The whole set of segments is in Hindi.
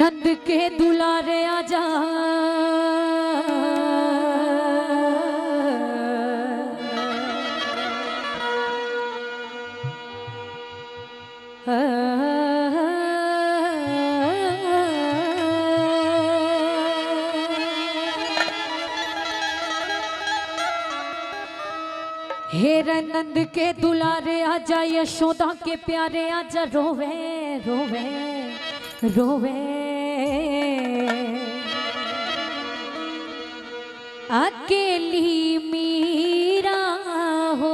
नंद के दुलारे आजा हेरे नंद के दुलारे आजा, यशोदा के प्यारे आजा, रोवे रोवे रोवे अकेली मीरा हो।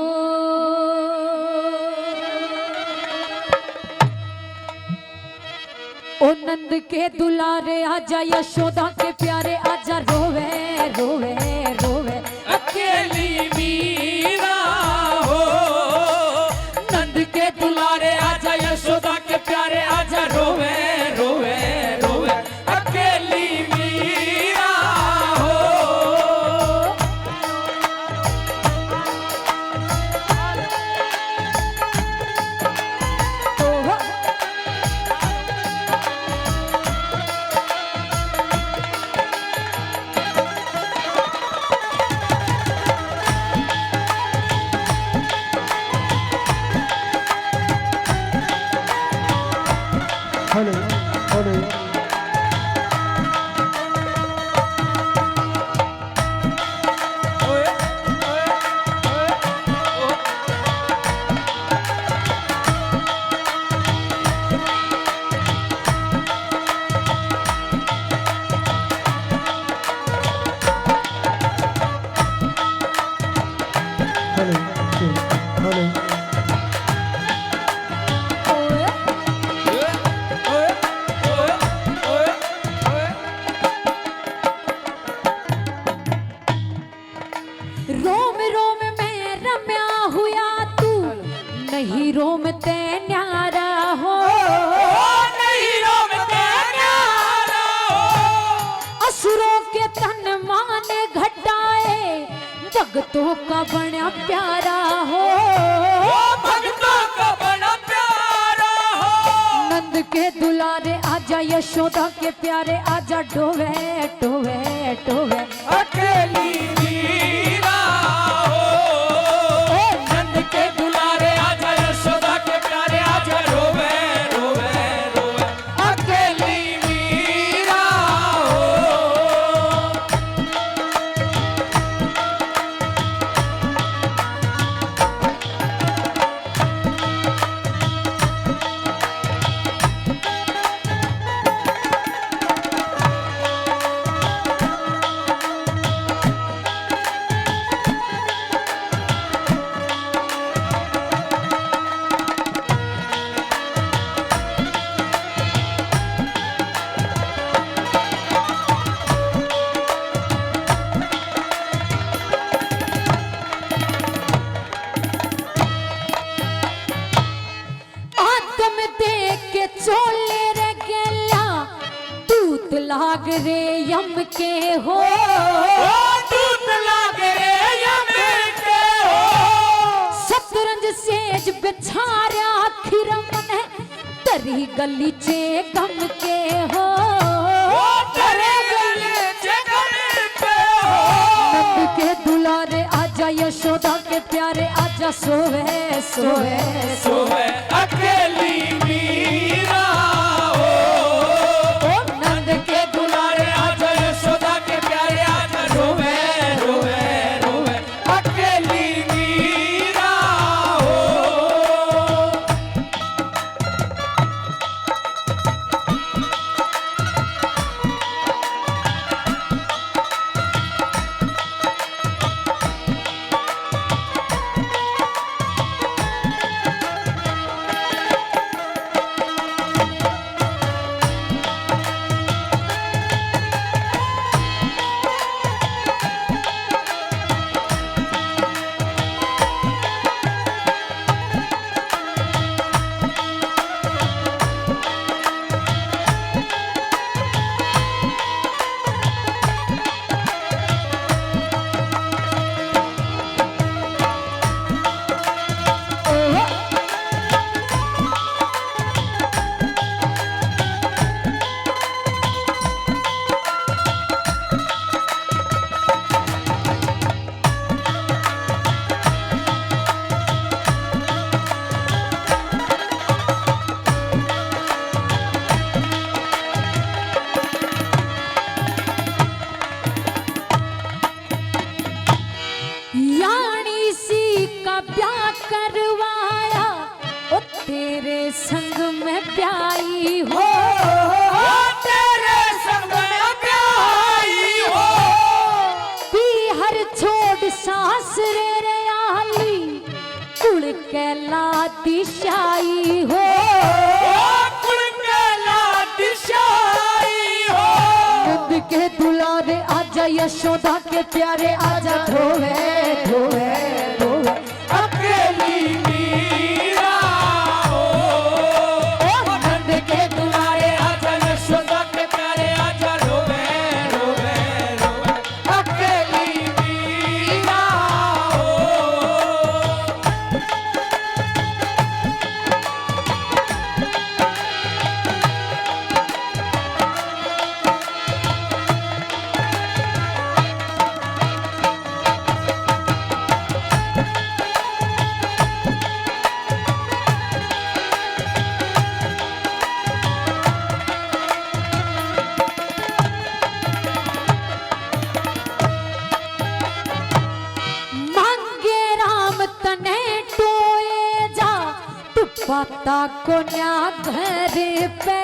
ओ नंद के दुलारे आजा, यशोदा के प्यारे आजा, रोवे रोवे रोवे अकेली मीरा हो। नंद के दुलारे आजा, यशोदा के प्यारे आजा, रोवे रोवे रोवे अकेली मीरा हो। हेलो हेलो रोम रोम में रम्या हुआ तू, नहीं रोम ते न्यारा हो। नहीं रोम ते न्यारा हो। असुरों के तन माने घटाए, भगतों का बड़ा प्यारा हो। भक्तों का बड़ा प्यारा हो। नंद के दुलारे आजा, यशोदा के प्यारे आजा, डोवे डोवे डोवे अकेली मीरा हो। नंद के दुलारे आजा, यशोदा के प्यारे आजा, रोवे रोवे रोवे अकेली मीरा हो। आदम देख के चोले रे गेला, दूत लाग रे यम के हो। दूत लागे रे यम के हो। शतरंज सेज बिछारा आखिर मन, तरी गलीचे गम के हो। तेरे गले जगन पे हो। नंद के दुलारे आजा, यशोदा के प्यारे आजा, सोवे सोवे सोवे अकेली मीरा हो। नंद के दुलारे आजा, यशोदा के प्यारे आजा, रोवे रोवे रोवे अकेली मीरा हो। आई हो, तेरे संग में ब्याही हो, पी हर छोड़ सांस रे आली कुल कैला दिशाई हो, कुल कैला दिशाई हो। नंद के दुलारे आजा यशोदा के प्यारे आजा धोवे धोवे धोवे अकेली मीरा हो, नंद के दुलारे आजा यशोदा के प्यारे आजा रोवे रोवे रोवे अकेली मीरा हो। मांगे राम तने टोए जा तू पता को न्या घर पे,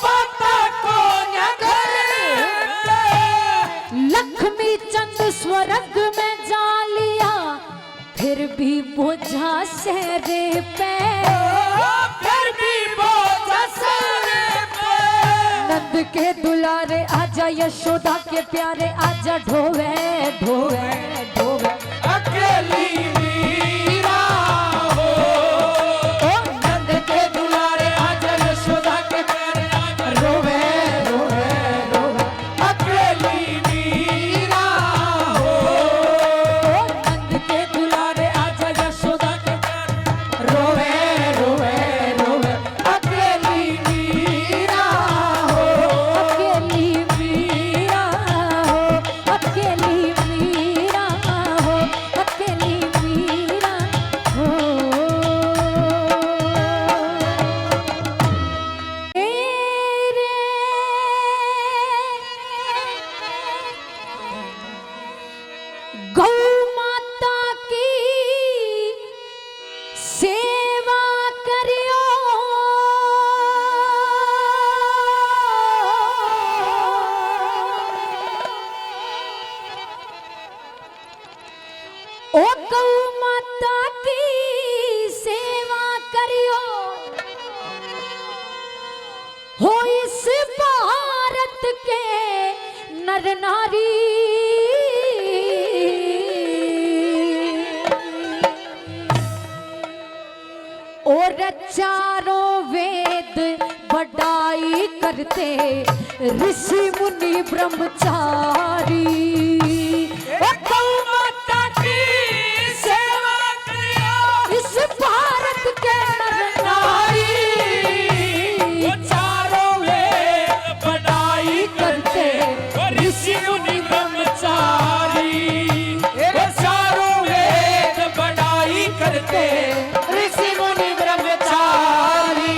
पता को न करे लक्ष्मी चंद स्वर्ग में जा लिया फिर भी बोझा सेरे पे, फिर भी बोझ सर पे। नंद के दुलारे आजा यशोदा के प्यारे आजा ढोवे ढोवे ढोवे अकेली मीरा हो, नंद के दुलारे आजा यशोदा के प्यारे आजा रोवे रोवे रोवे अकेली मीरा हो, नंद के दुलारे आजा यशोदा के रोवे रोवे रोवे अकेली मीरा हो। अकेली मीरा हो, अकेली मीरा हो, अकेली मीरा हो। तेरे गौ माता की सेवा करियो, ओ गौ माता की सेवा करियो, हो इस भारत के नर नारी, और चारों वेद बढ़ाई करते ऋषि मुनि ब्रह्मचारी, ओ गौ माता की सेवा करियो, इस भारत के नर नारी वो चारों वेद बढ़ाई करते ऋषि मुनि ब्रह्मचारी, वो चारों वेद बढ़ाई करते ऋषि मुनि ब्रह्मचारी।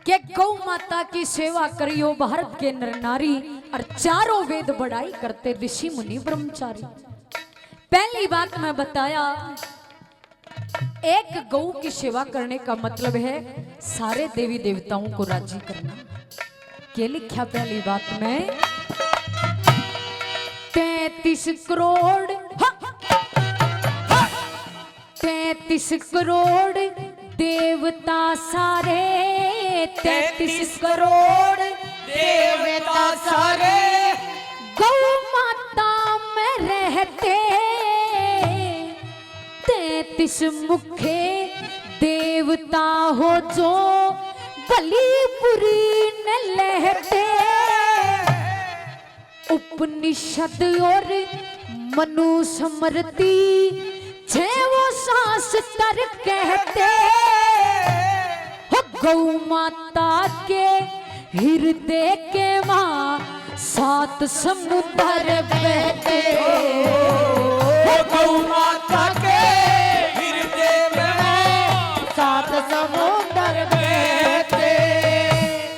कि गौ माता की सेवा करियो भारत के नर नारी, और चारों वेद बढ़ाई करते ऋषि मुनि ब्रह्मचारी। पहली बात मैं बताया, एक गौ की सेवा करने का मतलब है सारे देवी देवताओं को राजी करना। क्या लिखा पहली बात में? 33 करोड़ 33 करोड़ देवता सारे, 33 करोड़ देवता सारे गौ माता में रहते, 33 मुखे देव देवता हो जो बलि बुरी न लहते, उपनिषद और मनु स्मृति छे वो शास्त्र कहते, हो गौ माता के हृदय के माँ 7 समुद्र बहते, ओ गौ माता के हृदय में 7 समुद्र बहते।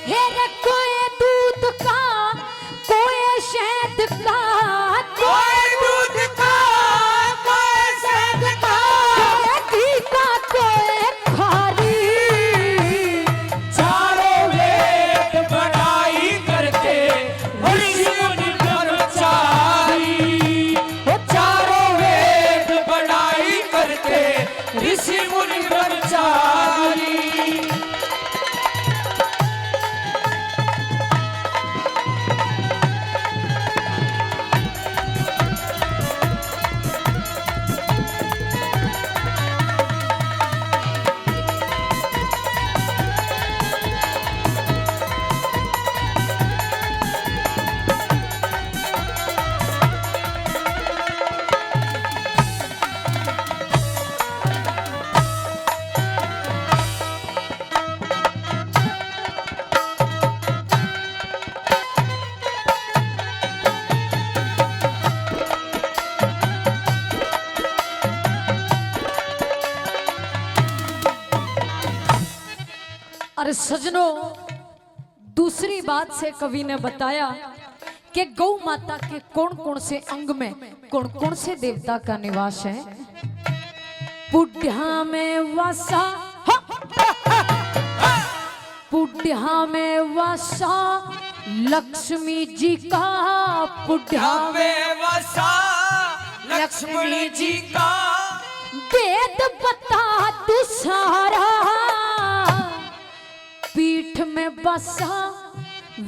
हेरे कोई दूध का कोई शहद का, कोई दूध का कोई शहद का, कोई घी का कोई खारी, चारों वेद बड़ाई करते ऋषि मुनि ब्रह्मचारी। वो चारों वेद बड़ाई करते ऋषि मुनि ब्रह्मचारी। अरे सजनों, दूसरी बात से कवि ने बताया कि गौ माता के कौन कौन से अंग में कौन कौन से देवता का निवास है। पुड्या में वासा, पुड्या में वासा लक्ष्मी जी का, पुड्या में वसा लक्ष्मणी जी का, वेद बता तू सारा, पीठ में बसा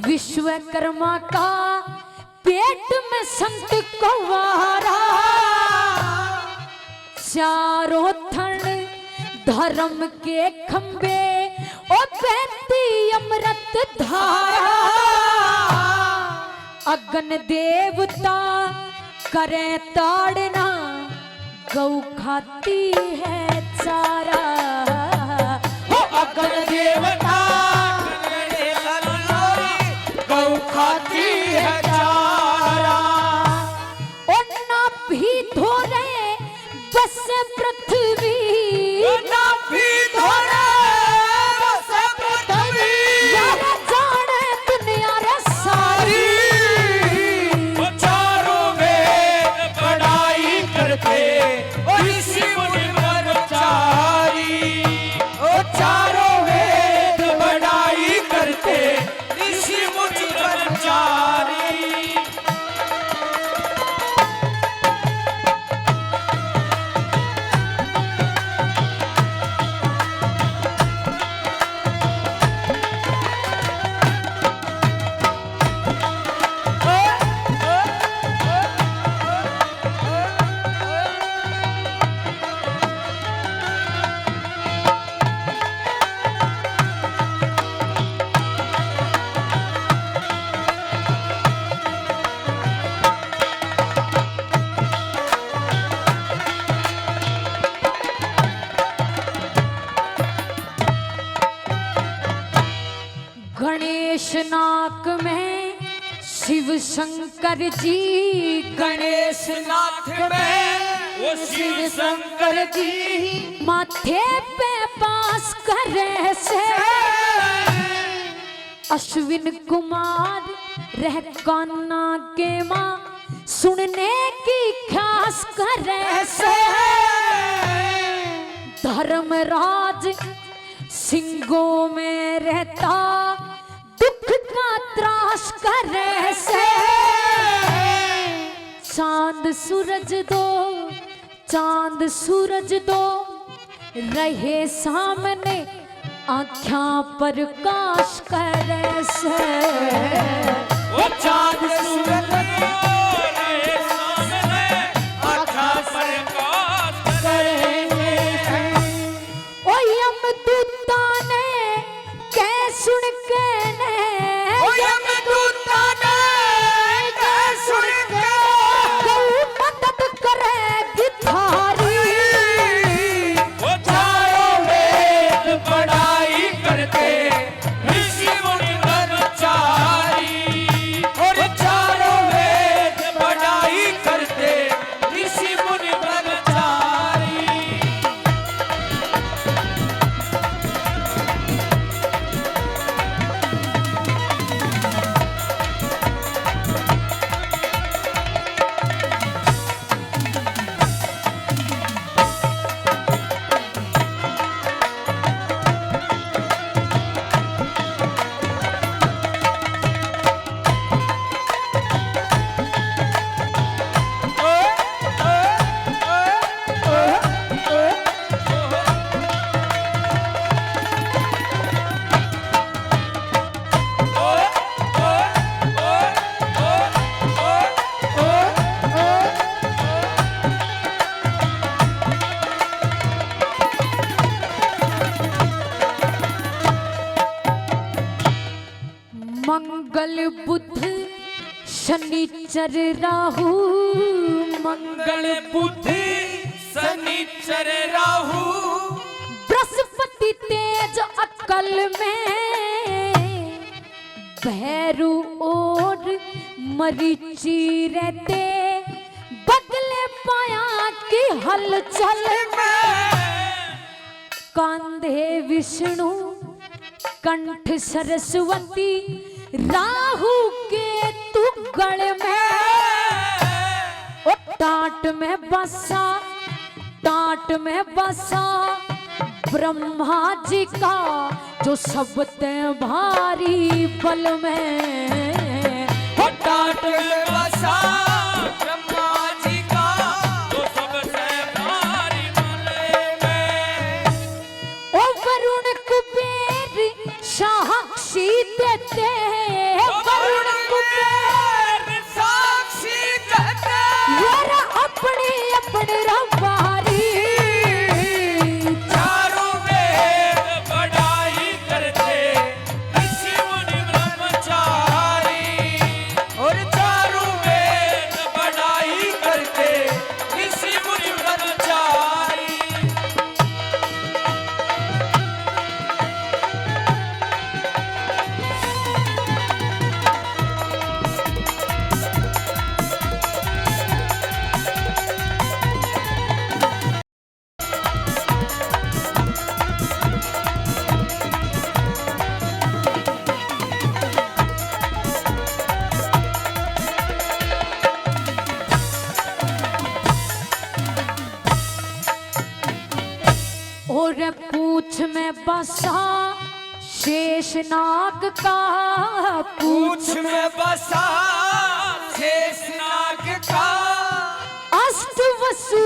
विश्वकर्मा का, पेट में संत कुंवारा, चारों थन धर्म के खंबे और बहती अमृत धारा, अग्नि देवता करे ताड़ना, गौ खाती है चारा, अग्नि देवता गौ खाती है चारा। और ना भी धो रहे बस पृथ्वी, ना भी धोरे बस पृथ्वी, यार जाने दुनिया रे सारी, वो चारों वेद बड़ाई करते ऋषि मुनि ब्रह्मचारी। वो चारों वेद बड़ाई करते ऋषि मुनि ब्रह्मचारी। गणेश नाक में शिव शंकर जी, गणेश नाथ में वो शिव शंकर जी, माथे पे पास करे से अश्विन कुमार रह कान्ना के माँ, सुनने की ख्यास करे से धर्मराज सिंगों में रहता, दुख का त्रास करे से चांद सूरज दो, चांद सूरज दो रहे सामने, आँखों पर काश करे से वो चांद सूरज रहे सामने, आँखों पर काश करे। ओ यम दूत मंगल बुध शनिचर राहु मंगल बुध शनिचर राहु बृहस्पति तेज अकल में भैरू और मरीची रहते बदले पाया की हलचल में कांधे विष्णु कंठ सरस्वती राहु के तुगड़ में ओ टाट में बसा ब्रह्मा जी का जो सबते भारी बल में हो टाट में बसा ब्रह्मा जी का जो सबसे भारी बल में ओ वरुण कुबेर साक्षी देते वरुण कुबेर साक्षी कहते यार अपने अपने रवारी चारों वेद बढ़ाई करते ऋषि मुनि ब्रह्मचारी और चारों वेद बढ़ाई करते ऋषि मुनि ब्रह्मचारी और पूछ में बसा शेषनाग का पूछ में बसा शेषनाग का अष्ट वसु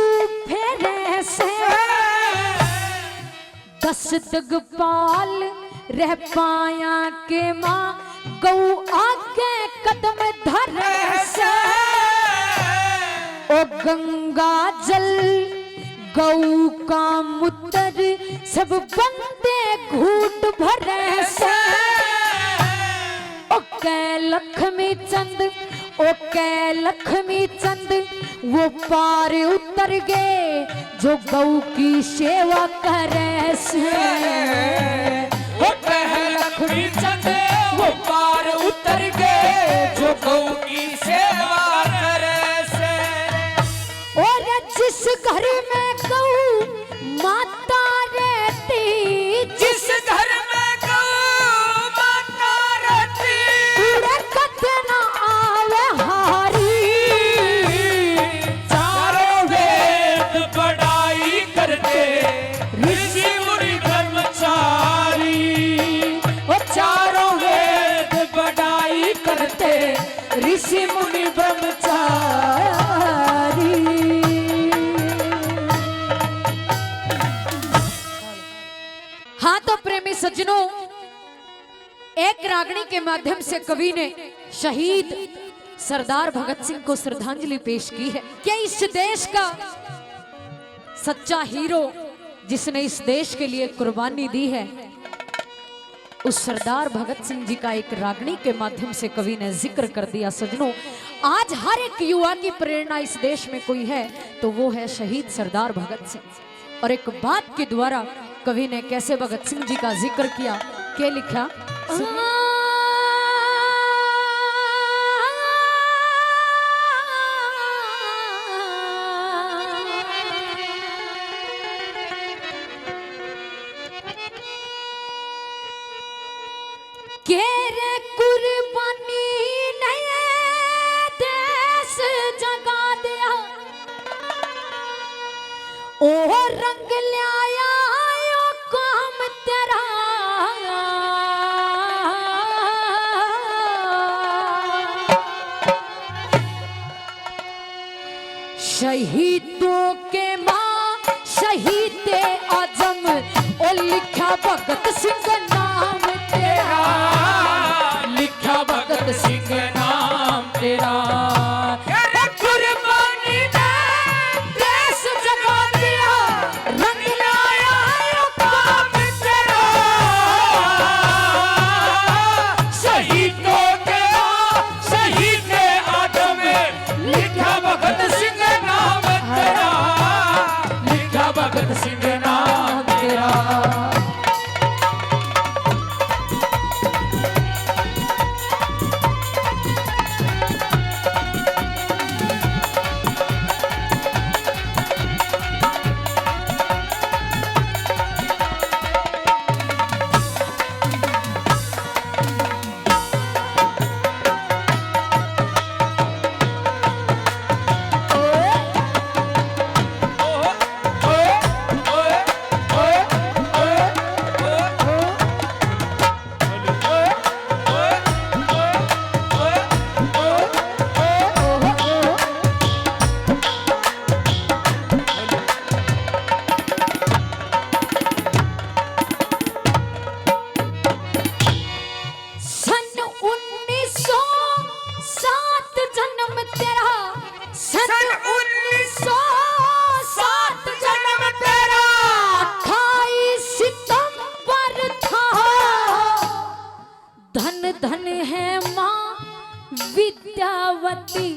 फेरे से 10 दिग्पाल रह पाया के माँ गौ आगे कदम धरे से ओ गंगा जल गौ का मूत्र सब बंदे घूट भरे से ओ कै लक्ष्मी चंद वो पार उतर गए जो गौ की सेवा करे से वो कह लक्ष्मी चंद वो पार उतर गए जो गौ की सेवा करे से और जिस घर में गौ माता रहती जिस घर में गौ माता रहती पूरे कतना आवे हारी चारों वेद बढ़ाई करते ऋषि मुनि ब्रह्मचारी वो चारों वेद बढ़ाई करते ऋषि मुनि ब्रह्मचारी हाँ तो प्रेमी सज्जनों, एक रागनी के माध्यम से कवि ने शहीद सरदार भगत सिंह को श्रद्धांजलि पेश की है। क्या इस देश का सच्चा हीरो जिसने इस देश के लिए कुर्बानी दी है, उस सरदार भगत सिंह जी का एक रागनी के माध्यम से कवि ने जिक्र कर दिया। सज्जनों, आज हर एक युवा की प्रेरणा इस देश में कोई है तो वो है शहीद सरदार भगत सिंह। और एक बात के द्वारा कवि ने कैसे भगत सिंह जी का जिक्र किया, क्या लिखा, केरे कुर्बानी नए देश जगा दिया ओ रंग लिया यो काम तेरा शहीदों के माँ शहीद आजम ओ लिखा भगत सिंह नाम तेरा, लिखा भगत सिंह नाम तेरा कुर्बानी दे देश जगा दिया रंग लाया यो काम तेरा शहीदों के विद्यावती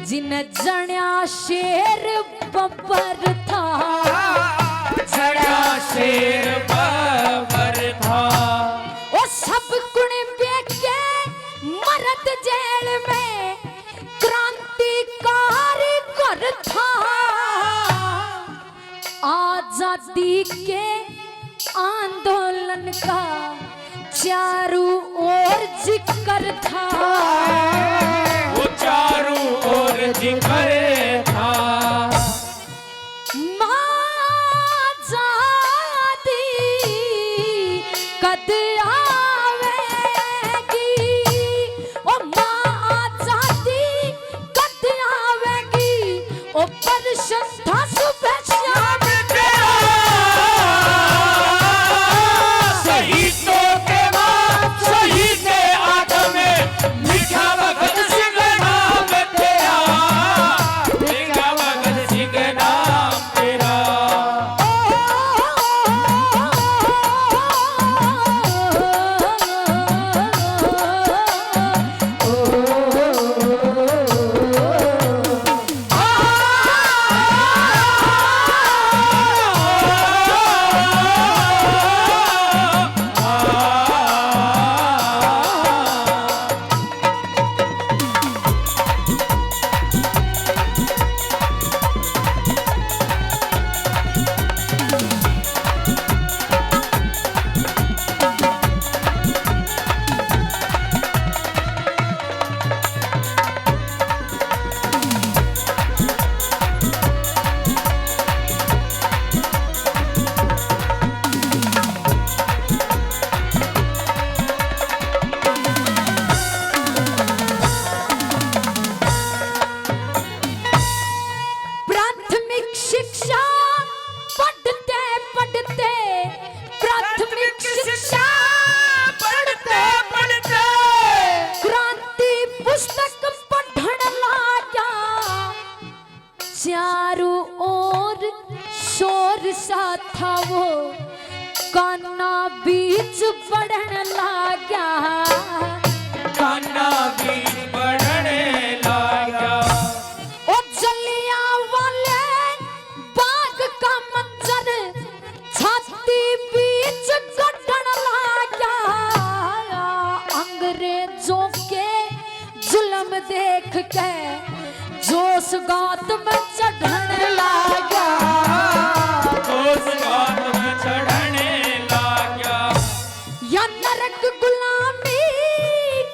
जिन जण्या शेर बब्बर था, जड़ा शेर बबर था। ओ सब गुण बेके मरद जेल में क्रांतिकारी कर था, आजादी के आंदोलन का चारों ओर जिक्र था, वो चारों ओर जिक्र था। आजादी कद आवेगी, ओ माँ आजादी कद आवेगी, ओ परशन था सुबह शाम शहीदों के बाद शहीद आदम लिखा भगत सिंह नाम तेरा, लिखा भगत सिंह नाम तेरा। प्राथमिक शिक्षा पढ़ते पढ़ते, प्राथमिक शिक्षा पढ़ते पढ़ते क्रांति पुस्तक पढ़न लागा, चारों ओर शोर सा था वो कान्ना बीच बढ़न लागा, कान्हा बीच बढ़ने लगा। ओ जलियांवाले बाग का मंजर छाती बीच गढ़न लागा, अंग्रेजों के जुल्म देख के जोश गात में चढ़न लागा, उस बात में चढ़ने लगा। या नरक गुलामी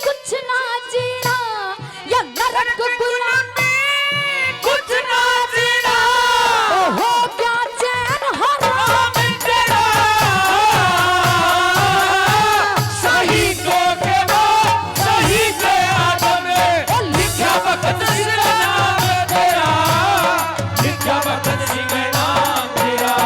कुछ ना जीना, या नरक गुलामी कुछ ना जीना, ओ हो गया चैन हराम तेरा। शहीदों के बाद शहीद आदम लिखा भगत सिंह नाम तेरा, लिखा भगत सिंह नाम तेरा।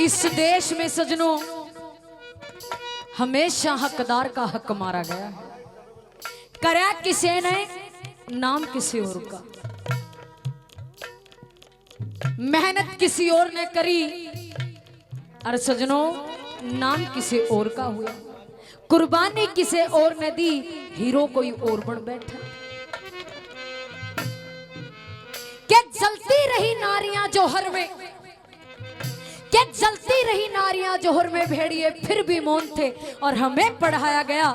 इस देश में सजनों हमेशा हकदार का हक मारा गया है, करा किसी ने नाम किसी और का, मेहनत किसी और ने करी और सजनों नाम किसी और का हुआ, कुर्बानी किसी और ने दी, हीरो कोई और बन बैठा। क्या जलती रही नारियां जोहर में, क्या जलती रही नारियां जोहर में, भेड़िए फिर भी मौन थे और हमें पढ़ाया गया।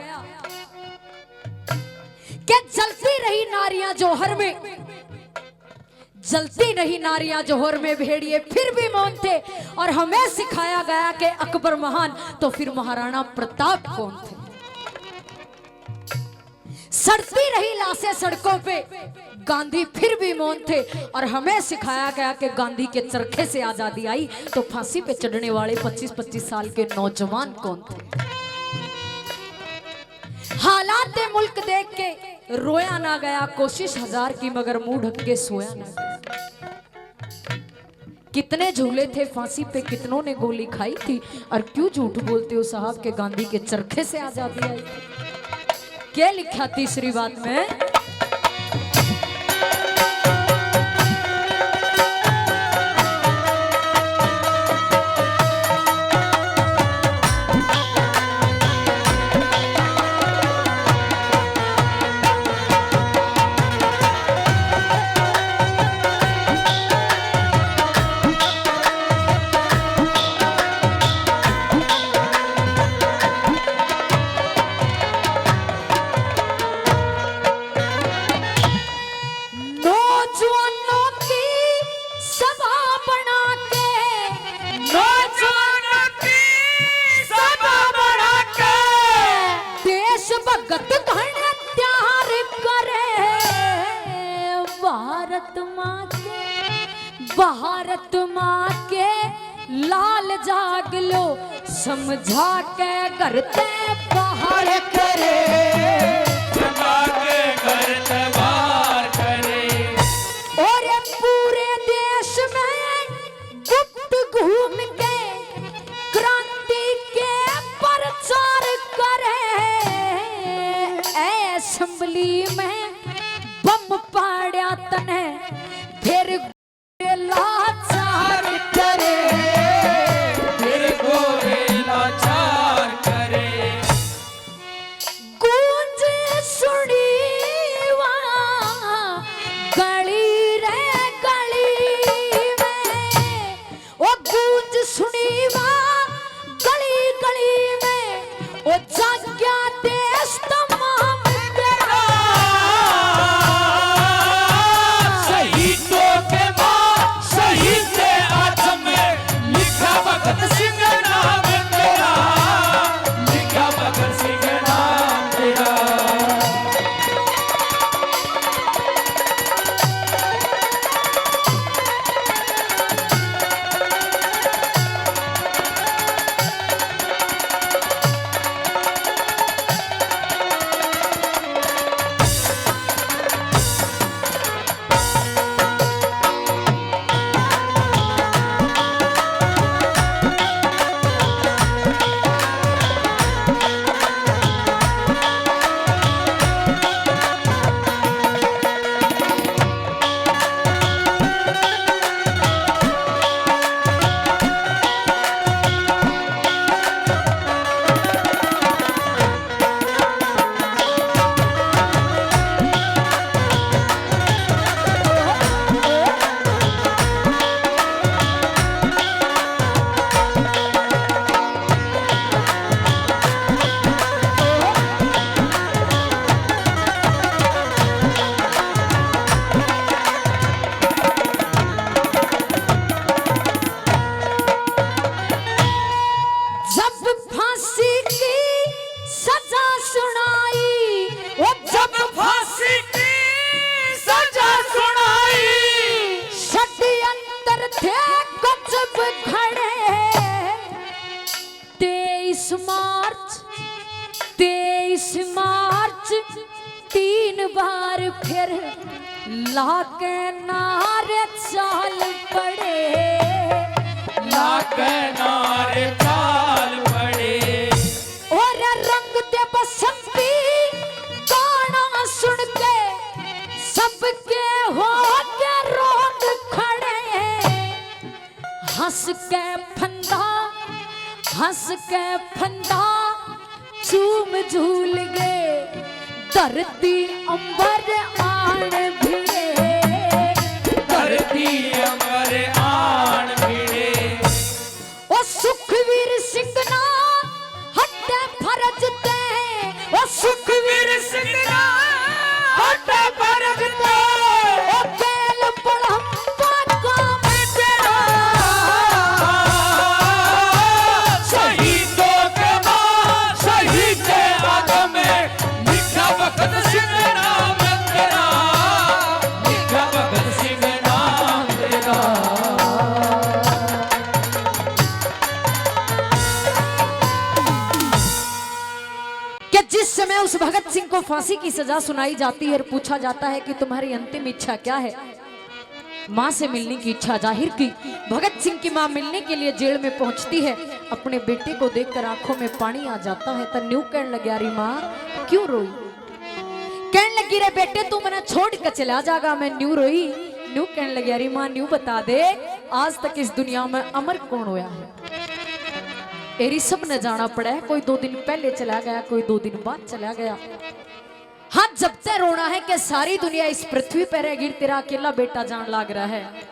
क्या जलती रही नारियां जोहर में, जलती रही नारियां जोहर में भेड़िए फिर भी मौन थे। और हमें सिखाया गया कि अकबर महान तो फिर महाराणा प्रताप कौन थे। सड़ती रही लाशें सड़कों पे, गांधी फिर भी मौन थे। और हमें सिखाया गया कि गांधी के चरखे से आजादी आई तो फांसी पे चढ़ने वाले 25-25 साल के नौजवान कौन थे। हालात मुल्क देख के रोया ना गया, कोशिश हजार की मगर मुंह ढक के सोया ना गया। कितने झूले थे फांसी पे, कितनों ने गोली खाई थी, और क्यों झूठ बोलते हो साहब के गांधी के चरखे से आजादी आई थी। क्या लिखा तीसरी बात में, भारत माँ के लाल जाग लो, समझा के घर ते बाहर करे, समझा के घर ते बाहर करे। और पूरे देश में गुप्त घूम के क्रांति के प्रचार करे। असेंबली में बम पाड़ा तने फिर लाचार करे, फिर गोरे लाचार करे। गूंज सुनी वहाँ गली रे गली में, ओ गूंज सुनी वहाँ गली गली में, ओ जाग्या देश तमाम तेरा। शहीदों के शहीद आजम में लिखा भगत सिंह नाम तेरा, लिखा भगत सिंह नाम तेरा। मार्च 3 बार फिर लाके नारे चाल पड़े, लाके नारे चाल पड़े। और रंग दे बसंती गाना सुन के सबके हो के रोड खड़े। हंस के फंदा झूम झूल गए धरती अंबर आन भिड़े, धरती अंबर आन भिड़े। ओ सुखवीर सिंह ना हटे फरज ते, ओ सुखवीर सिंह ना हटे फरज ते, ओ बेल पड़म जिस समय उस भगत सिंह को फांसी की सजा सुनाई जाती है और पूछा जाता है कि तुम्हारी अंतिम इच्छा क्या है, माँ से मिलने की इच्छा जाहिर की। भगत सिंह की माँ मिलने के लिए जेल में पहुंचती है, अपने बेटे को देखकर आंखों में पानी आ जाता है। तो न्यू कहने लगी, अरे माँ क्यों रोई? कहने लगी, रे बेटे तू मैंने छोड़ कर चला जाएगा। मैं न्यू रोई। न्यू कहने लगी, अरे माँ न्यू बता दे, आज तक इस दुनिया में अमर कौन होया है? एरी सब ने जाना पड़ा है, कोई 2 दिन पहले चला गया, कोई 2 दिन बाद चला गया। हाँ जब तक रोना है कि सारी दुनिया इस पृथ्वी पर रहेगी, तेरा अकेला बेटा जान लाग रहा है।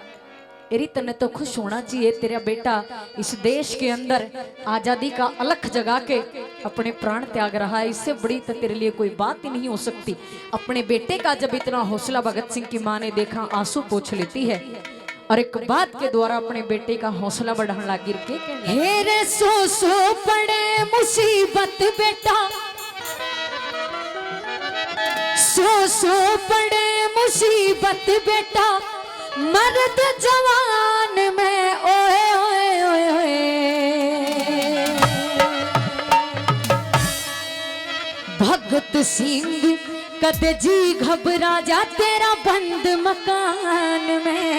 एरी तने तो खुश होना चाहिए, तेरा बेटा इस देश के अंदर आजादी का अलख जगा के अपने प्राण त्याग रहा है। इससे बड़ी तो तेरे लिए कोई बात ही नहीं हो सकती। अपने बेटे का जब इतना हौसला भगत सिंह की माँ ने देखा, आंसू पोंछ लेती है और एक बात के द्वारा अपने बेटे का हौसला बढ़ाने लगी के हेरे सो पड़े मुसीबत बेटा, सो पड़े मुसीबत बेटा, मर्द जवान में ओए ओए ओए ओए। भगत सिंह कदे जी घबरा जा तेरा बंद मकान में।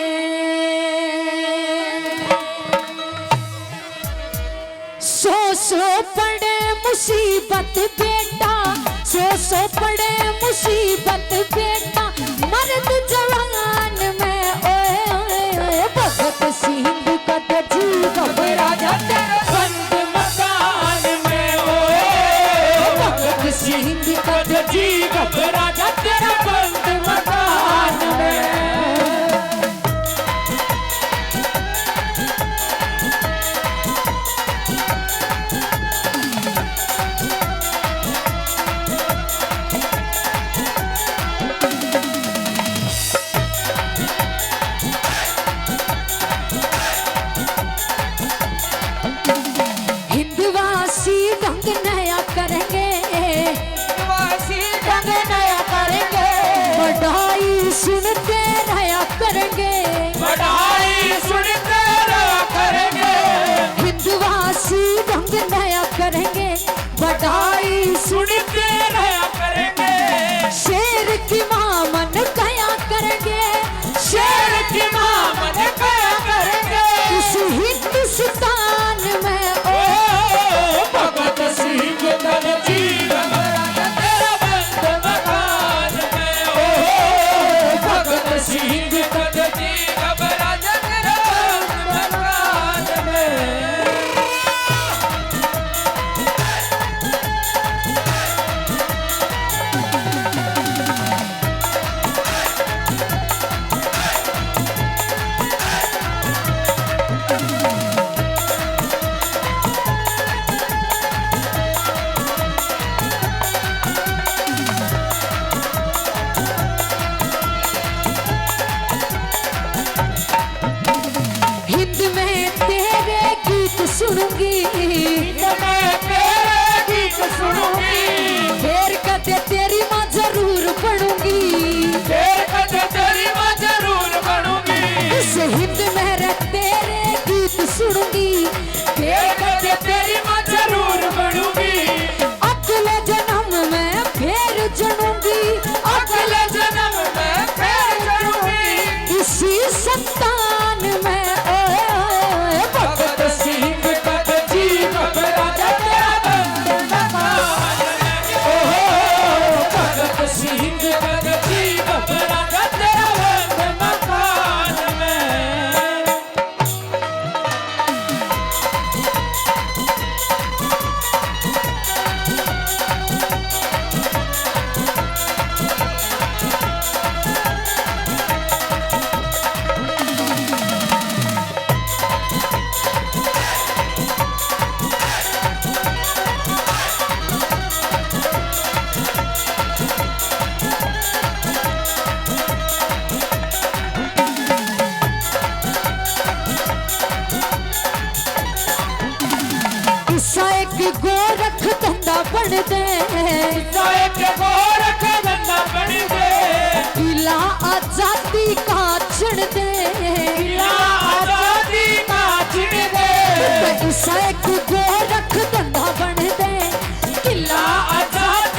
सो पड़े मुसीबत बेटा, सो पड़े मुसीबत बेटा, मर्द जवान में ओए ओए ओए। भगत सिंह कदे जी घबरा जा तेरा बंद मकान में ओए। भगत सिंह कदे जी घबरा जा तेरा बंद मकान में। सुनते रहा करेंगे, बढ़ाई सुनते रहा करेंगे, हिंदवासी ढंग नया करेंगे, बढ़ाई सुनते रहा करेंगे। शेर की मां मन कया करेंगे, शेर की मां मन कया करेंगे। इस हिंदुस्तान में ओ भगत सिंह कदे जी घबरा जा तेरा बंद मकान में ओ। भगत सिंह कदे जी घबरा जा तेरा बंद मकान में। हिंद में तेरे गीत सुनूंगी, मैं तेरे गीत सुनूंगी, फेर कदे तेरी माँ जरूर बनूंगी, तेरे कदे तेरी मां जरूर बनूंगी। इस हिंद में रह तेरे गीत सुनूंगी, तेरे कदे तेरी मां जरूर बनूंगी। अगले जन्म में फिर जनूंगी, अगले जन्म में फिर जरूंगी। इसी संतान में ओए ओए भगत सिंह कदे जी घबरा जा तेरा बंद मकान में ओ। भगत सिंह कदे जी घबरा जा तेरा बंद मकान में। ईसा एक गोरख धंधा बन दे, साहिब गोरख धंधा बन दे, किला आजादी का छिड़ दे, किला आजादी का छिड़ दे। ईसा एक गोरख धंधा बन दे, किला आजादी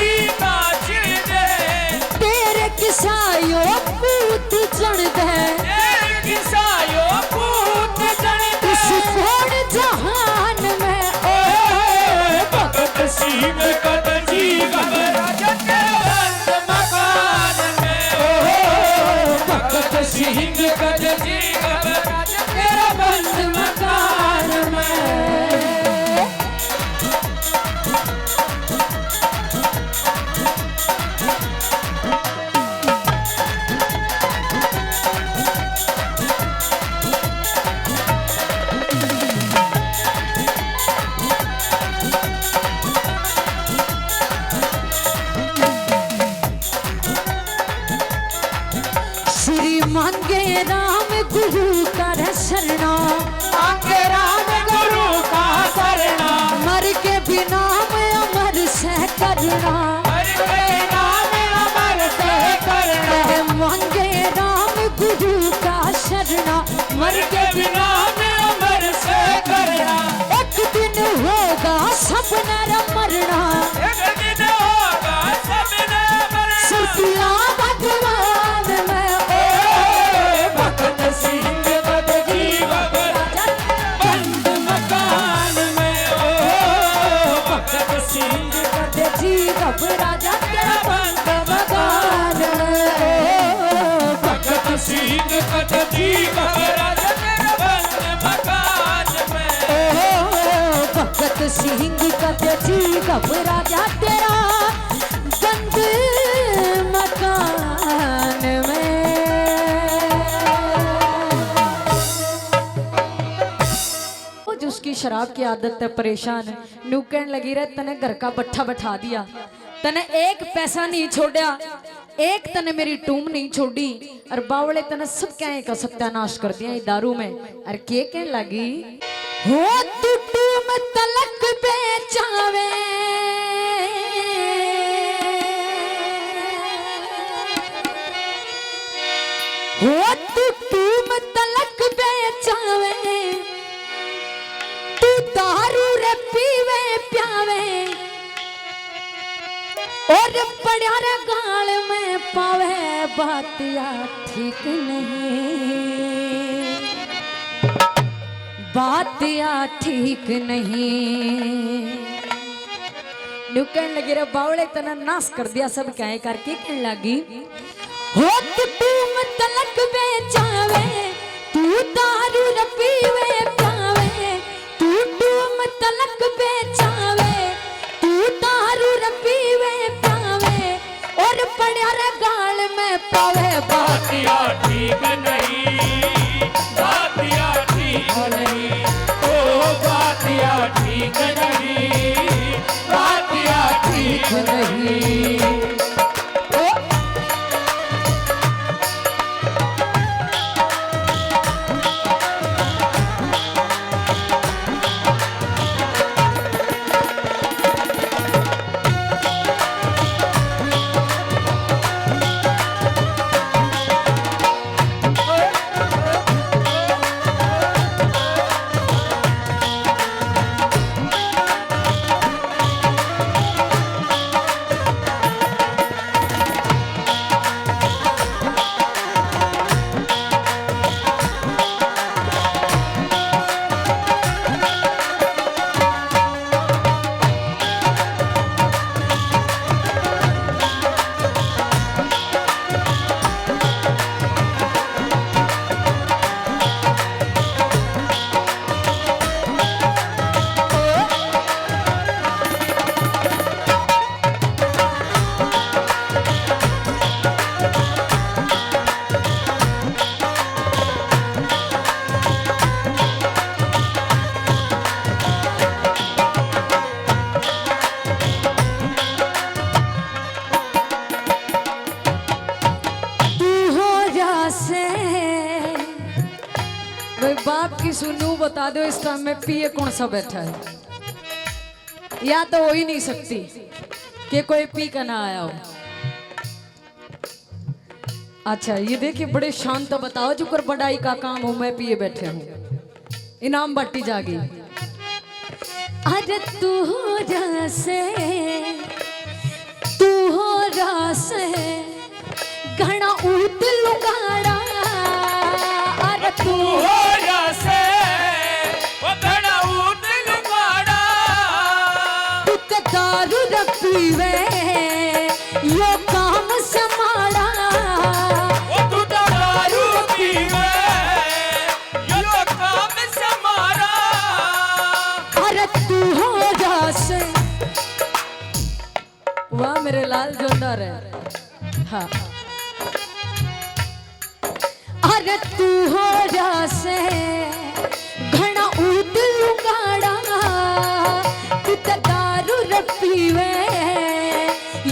सबने रे मरना एक दिन होगा सबने मरना सुतिया भगवान में भगत सिंह कद जी घबराया बंद मकान में भगत सिंह कद जी घबरा जा तेरा बंद मकान में भगत सिंह कद जी घबराया तेरा बंद मकान में भगत सिंह कद जी घबरा जा तेरा बंद मकान में। वो जो उसकी शराब की आदत है परेशान है नू कहने लगी रहे तने घर का बट्ठा बैठा दिया तने एक पैसा नहीं छोड़ा एक तने मेरी टूम नहीं छोड़ी और बावले तने सब क्या का सत्यानाश कर दिया ये दारू में। और के कहने लगी हो तू टूम तलक बेचावे हो तू टूम तलक बेचावे तू दारू रे पीवे प्यावे और पड़ा रे गाल में पावे बात या ठीक नहीं बात या ठीक नहीं। कहने लगी रे बावले तना नाश कर दिया सब क्या करके कहने लगी हो तुम तलक बेचावे तू दारू रे पीवे प्यावे तू तुम तलक बेचावे तू दारू रे पीवे प्यावे और पड़ा रे गाल में पावे बात या ठीक नहीं बात या ठीक नहीं ओ बात या ठीक नहीं बात या ठीक नहीं। बाप की सुनू बता दो इस टाइम में पिए कौन सा बैठा है या तो हो ही नहीं सकती कि कोई पी का ना आया हो। अच्छा ये देखिए बड़े शांत बताओ जो कर बड़ाई का काम हो मैं पिए बैठे हूँ इनाम बट्टी जागी। अरे तू हो रसे घना ऊत लुगाड़ा अरे तू हो रसे वो घना ऊत लुगाड़ा तू ते दारू रखीवे यो काम समाड़ा वो तू दारू पीवे यो काम समारा अरे तू हो रसे वाह मेरे लाल जोरदार है हाँ। अरे तू हो रसे घना ऊत लुगाड़ा तू ते दारू रखीवे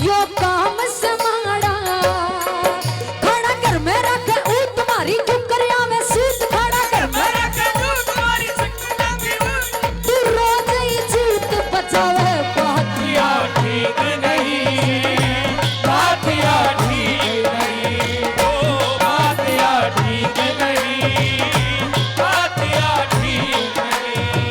यो काम समाड़ा खड़ा कर में रखे ऊ तुम्हारी टुकरिया में सूत खड़ा कर में रखे तू तुम्हारी संगना की तू रोज ही झूठ बचावे बात या ठीक नहीं बात या ठीक नहीं ओ बात या ठीक नहीं बात या ठीक नहीं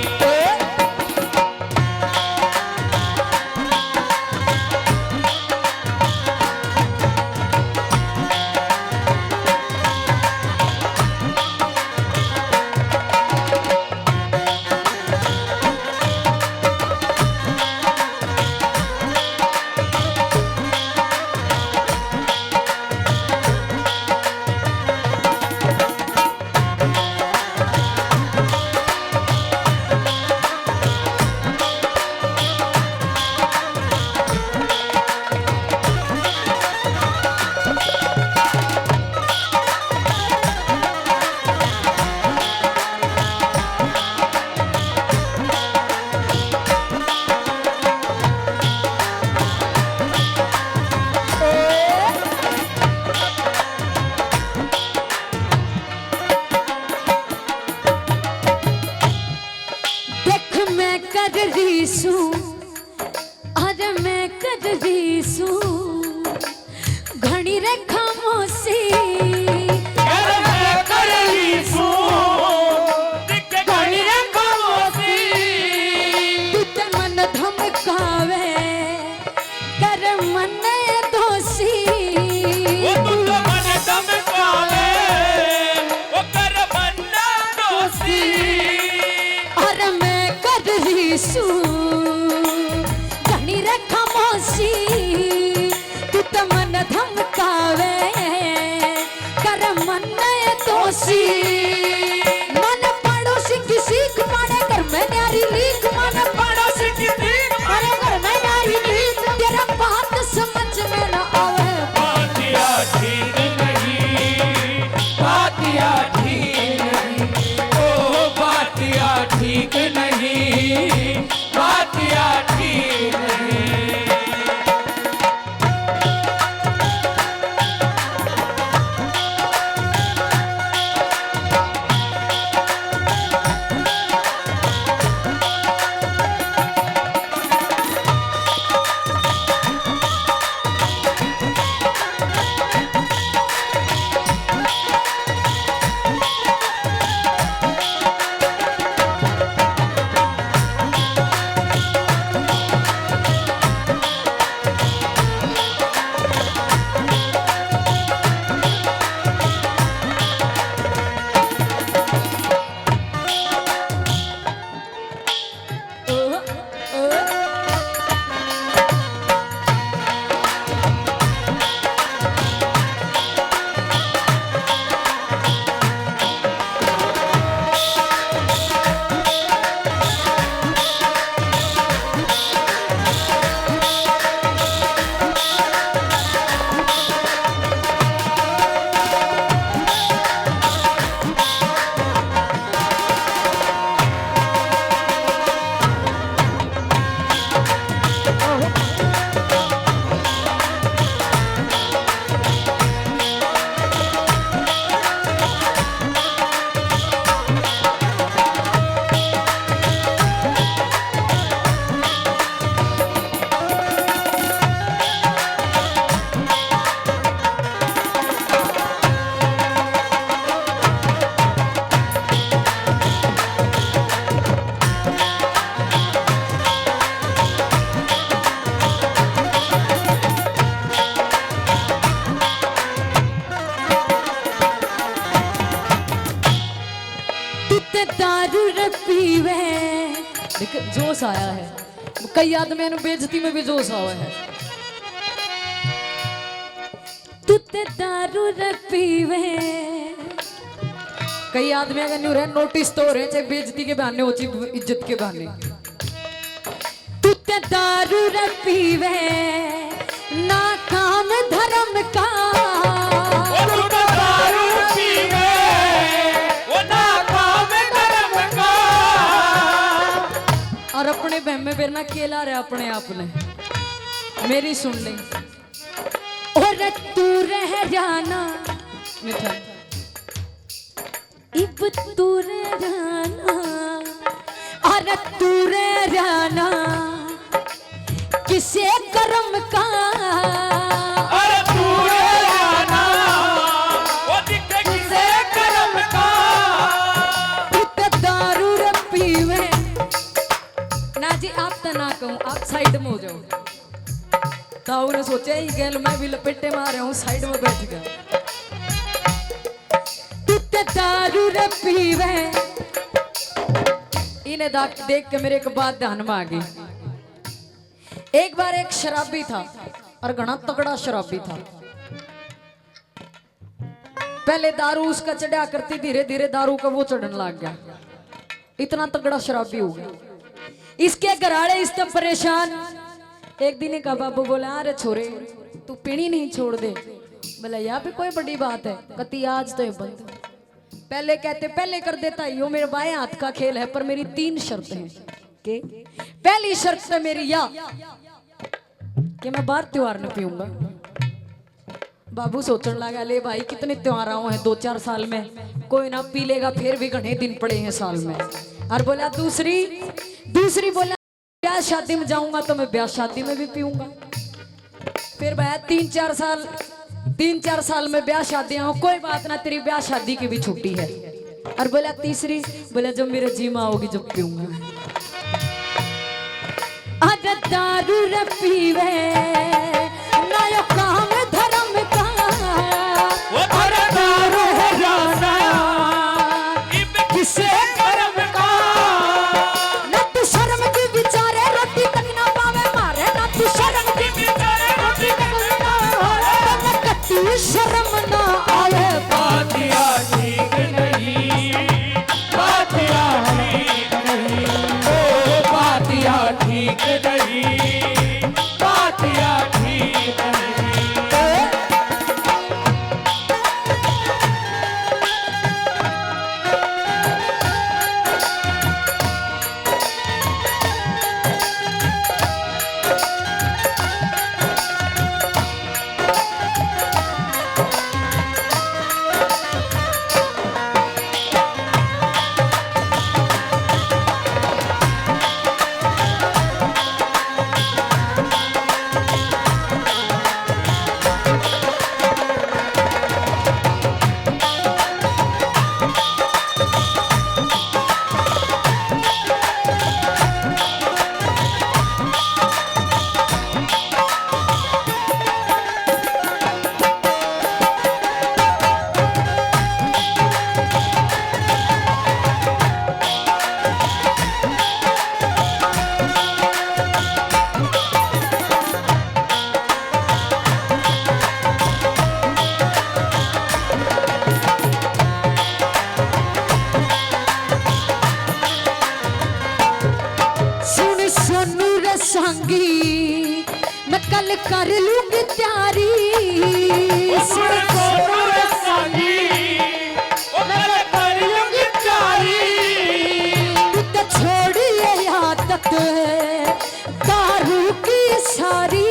कर रीसू, अरे मैं कर रीसू घणी रे खामोशी, अरे मैं कर रीसू घणी रे खामोशी, तू ते मन धमकावे कर मन दोषी, वो तू तो मन धमकावे वो कर मन दोषी, और मैं कर रीसू घणी रे खामोशी, तू ते मन धमकावे कर मन दोषी, मन पड़ोसी की सीख मारे घर में न्यारी लीक, मन पड़ोसी की सीख मारे घर में न्यारी लीक, तेरा बात समझ में न आवे, बातिया ठीक नहीं, बातिया ठीक नहीं, ओ बातिया ठीक नहीं, बातिया ठीक नहीं। दारू रे पीवे, देखो जोश आया है, कई आदमियों ने बेइज्जती में भी जोश आया है, तू ते दारू रे पीवे, कई आदमियों का न्यू रहे नोटिस तो रहे चाहे बेइज्जती के बहाने हो चाहे इज्जत के बहाने, तू ते दारू रे पीवे ना काम धर्म का, वो तू तो दारू पीवे वो ना काम धर्म का, और अपने बहम में बेरना केला रहे अपने आप ने, मेरी सुन ले, और तू रह जाना मिठा, इब तू रह जाना, और तू रह जाना किसे कर्म का, अरे तू रे आना वो दिखे किसे कर्म का, तू तो दारू रे पीवे ना जी, आप तो ना कहूँ, आप साइड में हो जाओ, ताऊ ने सोचा ही गैल मैं भी लपेटे मारे हूँ, साइड में बैठ गया, तू तो दारू रे पीवे, इन्हें देख के मेरे एक बात ध्यान में आ गई, एक बार एक शराबी था और घना तगड़ा शराबी था, पहले दारू उसका चढ़ा करती, धीरे धीरे दारू का वो चढ़ने लग गया, इतना तगड़ा शराबी हो गया, इसके घराड़े इससे परेशान, एक दिन का बाबू बोला अरे छोरे तू पीनी नहीं छोड़ दे, बोला यहाँ पे कोई बड़ी बात है, कती आज तो ये बंद, पहले कहते पहले कर देता, यो मेरे बाएं हाथ का खेल है, पर मेरी 3 शर्तें हैं, के पहली शर्त है मेरी या कि मैं बाहर त्योहार न पीऊंगा, बाबू सोचने लगा ले भाई कितने त्योहार हैं 2-4 साल में, कोई ना पी लेगा, फिर भी घने दिन पड़े हैं साल में, और बोला दूसरी बोला ब्याह शादी में जाऊंगा तो मैं ब्याह शादी में भी पीऊंगा। फिर भाई 3-4 साल में ब्याह शादी हो, कोई बात ना, तेरी ब्याह शादी की भी छुट्टी है। और बोला तीसरी, बोला जब मेरे जीमा होगी जब पीऊंगा। अरे दारू रे पीवे ना यो काम धर्म का, अरे दारू है जाना किसे कर्म का। ना तू शर्म की बिचारे रोटी तक ना पावे मारे, ना तू शर्म की बेचारे रोटी तक ना तो ना कटी शर्म ना आवे। बातिया ठीक नहीं, बातिया ठीक नहीं, ओ बातिया ठीक नहीं, बातिया ठीक नहीं। संगी मैं कल कर लूंगी तैयारी। सुन सोनू रे संगी, ओ मैं कर लूंगी प्यारी। तू तो छोड़ी ये आदत दारू की सारी।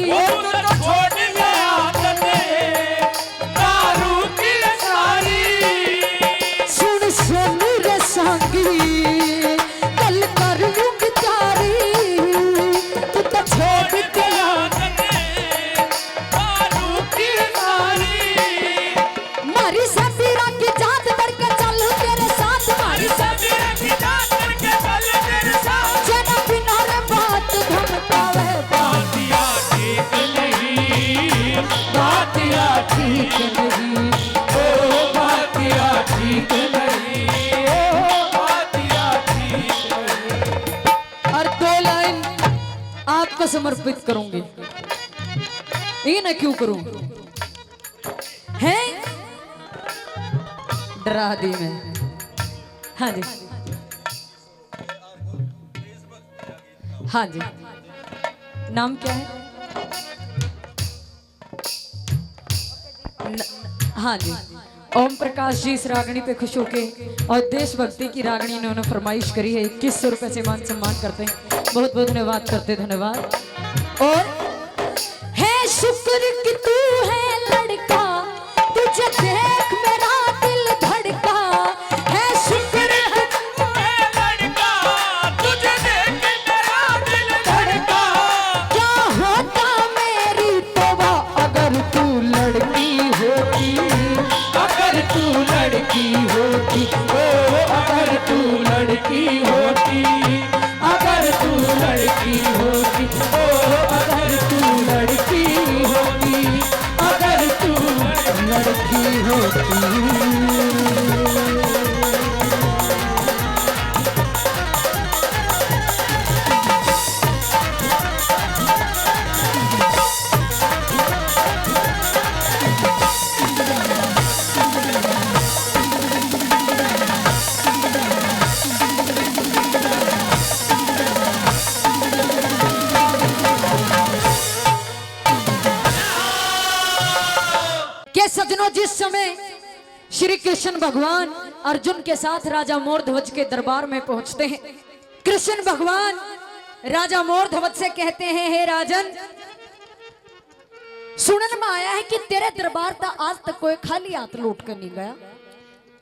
ओ तू तो छोड़ दे आदत दारू की सारी। सुन सुन रे संगी कल कर लूंगी तैयारी। तू तो छोड़ दे आदत दारू की सारी। मारी सफीरा की जात बढ़ के चलूं तेरे साथ। मारी सफीरा की जात करके चल तेरे साथ। जना बिना रे बात धमकावे। बातिया ठीक नहीं, बातिया ठीक नहीं, ओ बातिया ठीक नहीं, ओ बातिया ठीक नहीं। और 2 लाइन आपको समर्पित करूंगी। ये ना क्यों करूं है, डरा दी मैं। हाँ जी, हाँ जी, नाम क्या है? हाँ जी, ओम प्रकाश जी इस रागनी पे खुश होके और देशभक्ति की रागनी इन्होंने फरमाइश करी है। 2100 रुपए से मान सम्मान करते हैं। बहुत बहुत धन्यवाद करते, धन्यवाद। और है शुक्र कि तू है लड़का, तुझे देख मेरा दिल धड़का। है शुक्र है लड़का, तुझे देख मेरा दिल धड़का। क्या होता मेरी तौबा अगर तू लड़की होती। अगर तू लड़की होती, ओ अगर तू लड़की होती, अगर तू लड़की होती, ओ अगर तू लड़की होती, अगर तू लड़की होती। के सजनों, जिस समय श्री कृष्ण भगवान अर्जुन के साथ राजा मोरध्वज के दरबार में पहुंचते हैं, कृष्ण भगवान राजा मोरध्वज से कहते हैं, हे राजन, सुनने में आया है कि तेरे दरबार तक आज तक कोई खाली हाथ लौट कर नहीं गया।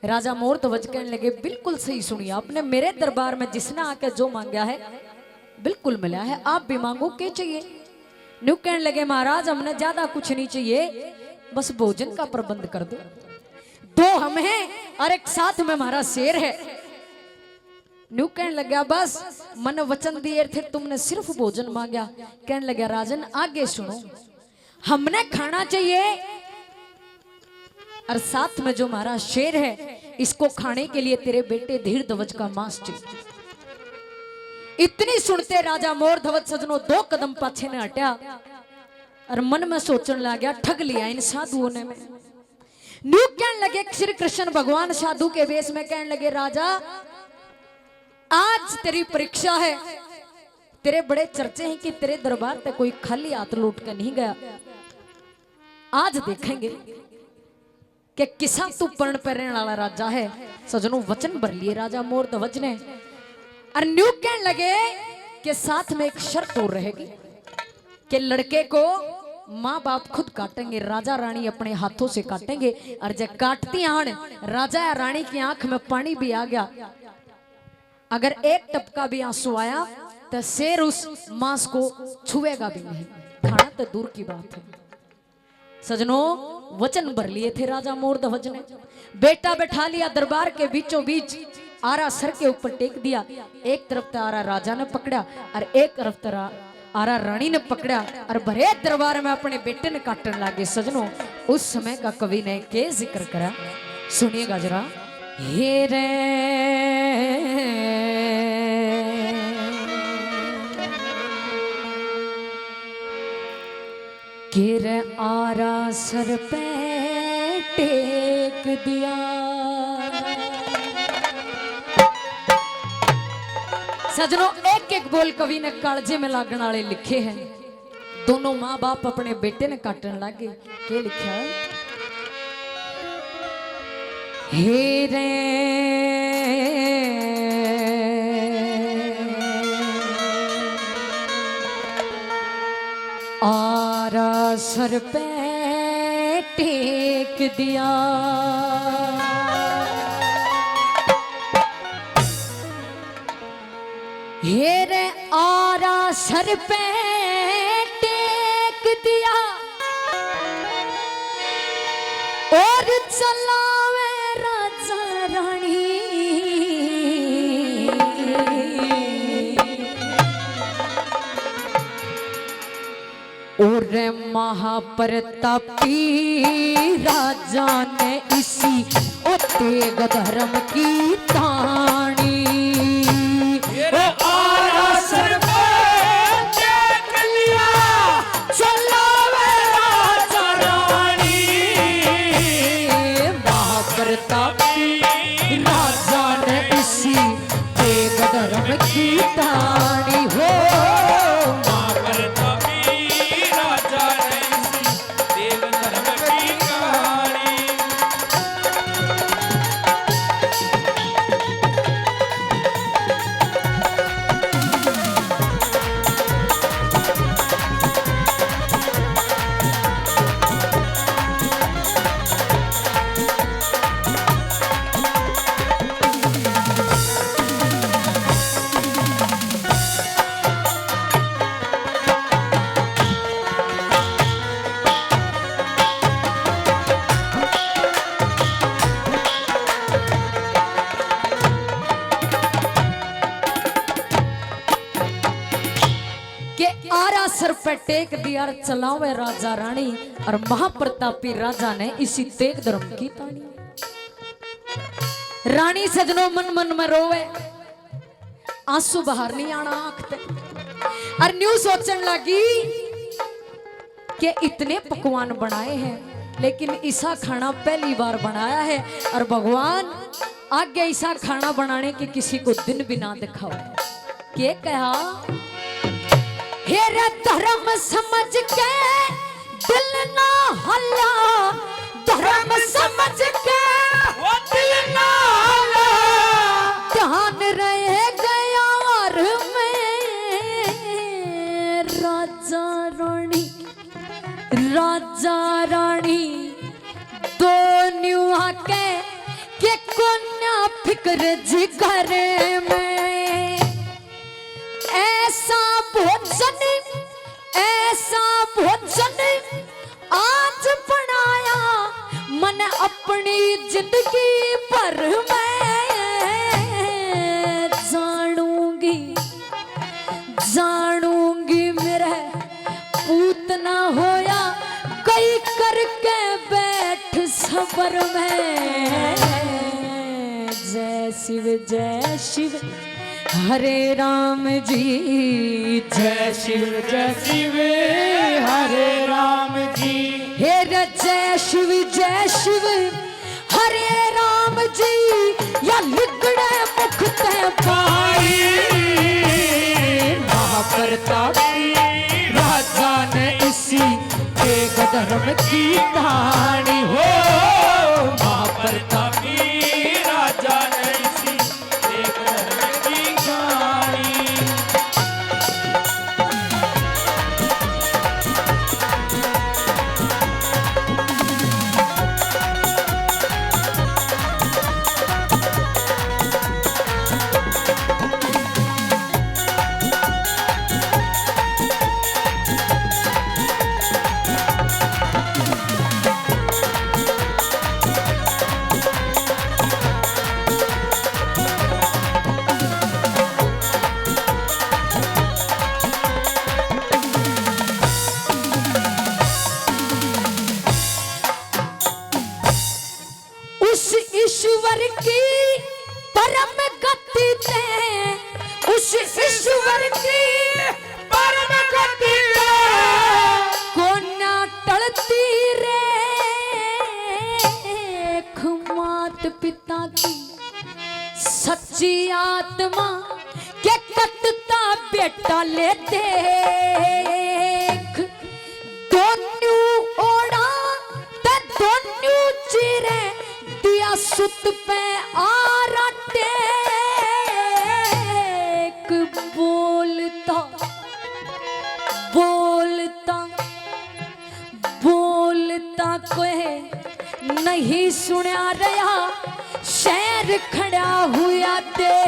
राजा मोर ध्वज कहने लगे बिल्कुल सही सुनिए आपने, मेरे दरबार में जिसने आके जो मांगा है बिल्कुल मिला है, आप भी मांगो क्या चाहिए। न्यू कहने लगे महाराज हमने ज्यादा कुछ नहीं चाहिए, बस भोजन का प्रबंध कर दो। दो हम हैं और एक साथ में हमारा शेर है। न्यू कहने लगा बस मन वचन दिए थे तुमने सिर्फ भोजन मांगा। कहने लगा राजन आगे सुनो, हमने खाना चाहिए और साथ में जो हमारा शेर है इसको खाने के लिए तेरे बेटे धीर ध्वज का मांस चाहिए। इतनी सुनते राजा मोर ध्वज सजनों 2 कदम पाछे ने हटा और मन में सोचने लगा ठग लिया इन साधुओं ने। में न्यू कहने लगे श्री कृष्ण भगवान साधु के वेश में कहने लगे राजा आज तेरी परीक्षा है, तेरे बड़े चर्चे हैं कि तेरे दरबार पे कोई खाली हाथ लौट कर नहीं गया। आज देखेंगे कि किसा तू पर्ण पहनने वाला राजा है। सजनों वचन भर लिए राजा मोर ध्वज ने और न्यू कहने लगे कि साथ में एक शर्त और रहेगी कि लड़के को माँ बाप खुद काटेंगे, राजा रानी अपने हाथों से काटेंगे और जब काटती आन राजा या रानी की आंख में पानी भी आ गया, अगर एक टपका भी आंसू आया तो शेर उस मांस को छुएगा भी नहीं, खाना तो दूर की बात है। सजनों वचन भर लिए थे राजा मोर ध्वज ने। बेटा बैठा लिया दरबार के बीचों बीच, आरा सर के ऊपर टेक दिया। एक तरफ तो आरा राजा ने पकड़ा और एक तरफ तो आरा रानी ने पकड़ा और भरे दरबार में अपने बेटे ने काटने लगे। सजनों उस समय का कवि ने के जिक्र करा, सुनिएगा जरा। हे रे गिर आरा सर पे टेक दिया। सजनों एक एक बोल कवि ने कालजे में लागण वाले लिखे हैं। दोनों माँ बाप अपने बेटे ने काटने लगे। क्या लिखा है? हे रे आरा सर पे टेक दिया। हे रे आरा सर पे टेक दिया और चलावे राजा रानी। और महाप्रतापी राजा ने इसी ओ तेग धर्म की तानी। आरा सर पे टेक लिया चलावे राजा रानी। महाप्रतापी राजा ने इसी तेग धर्म की तानी हो। सर पे टेक दिया चलावे राजा रानी। और महाप्रतापी राजा ने इसी तेग धर्म की तानी। रानी सजनों मन मन में रोवे, आंसू बाहर नहीं आना आंखते। और न्यू सोचने लगी कि इतने पकवान बनाए हैं लेकिन ऐसा खाना पहली बार बनाया है और भगवान आगे ऐसा खाना बनाने के किसी को दिन भी ना दिखाओ। क्या कहा? हेरा धर्म समझ के दिल ना हल्ला, धर्म समझ के दिल ना हल्ला। ध्यान रहे गया और मैं राजा रानी दो न्यू आके के जिक्र जिगर में ऐसा भोजन आज बनाया मन अपनी जिंदगी पर मैं जानूंगी मेरा पूतना होया कई करके बैठ सबर में। जय शिव हरे राम जी, जय शिव हरे राम जी। हे जय शिव हरे राम जी, या लिगड़े मुख ते पाई महाप्रतापी राजा ने इसी एक धर्म की कहानी हो। महाप्रतापी राजा ने इसी एक धर्म की कहानी। ईश्वर की परम गति ते, उस ईश्वर की परम गति को ना टलती रे मात पिता की सच्ची आत्मा के कटता बेटा ले देख। दोन्यू ओढ़ा ते दोन्यू चिरे दिया सुत पे आरा टेक। बोलता कोई नहीं सुना रहा, शहर खड़ा हुआ दे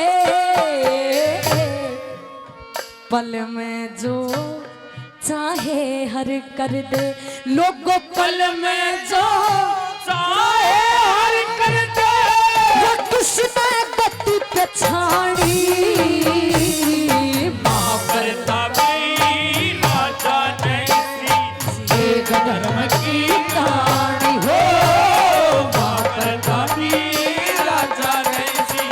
पल में जो चाहे हर कर दे। लोगों पल में जो चाहे हर कर दे। वो किसने गति पे छाड़ी महाप्रतापी राजा ने इसी एक धर्म की कहानी हो। महाप्रतापी राजा ने इसी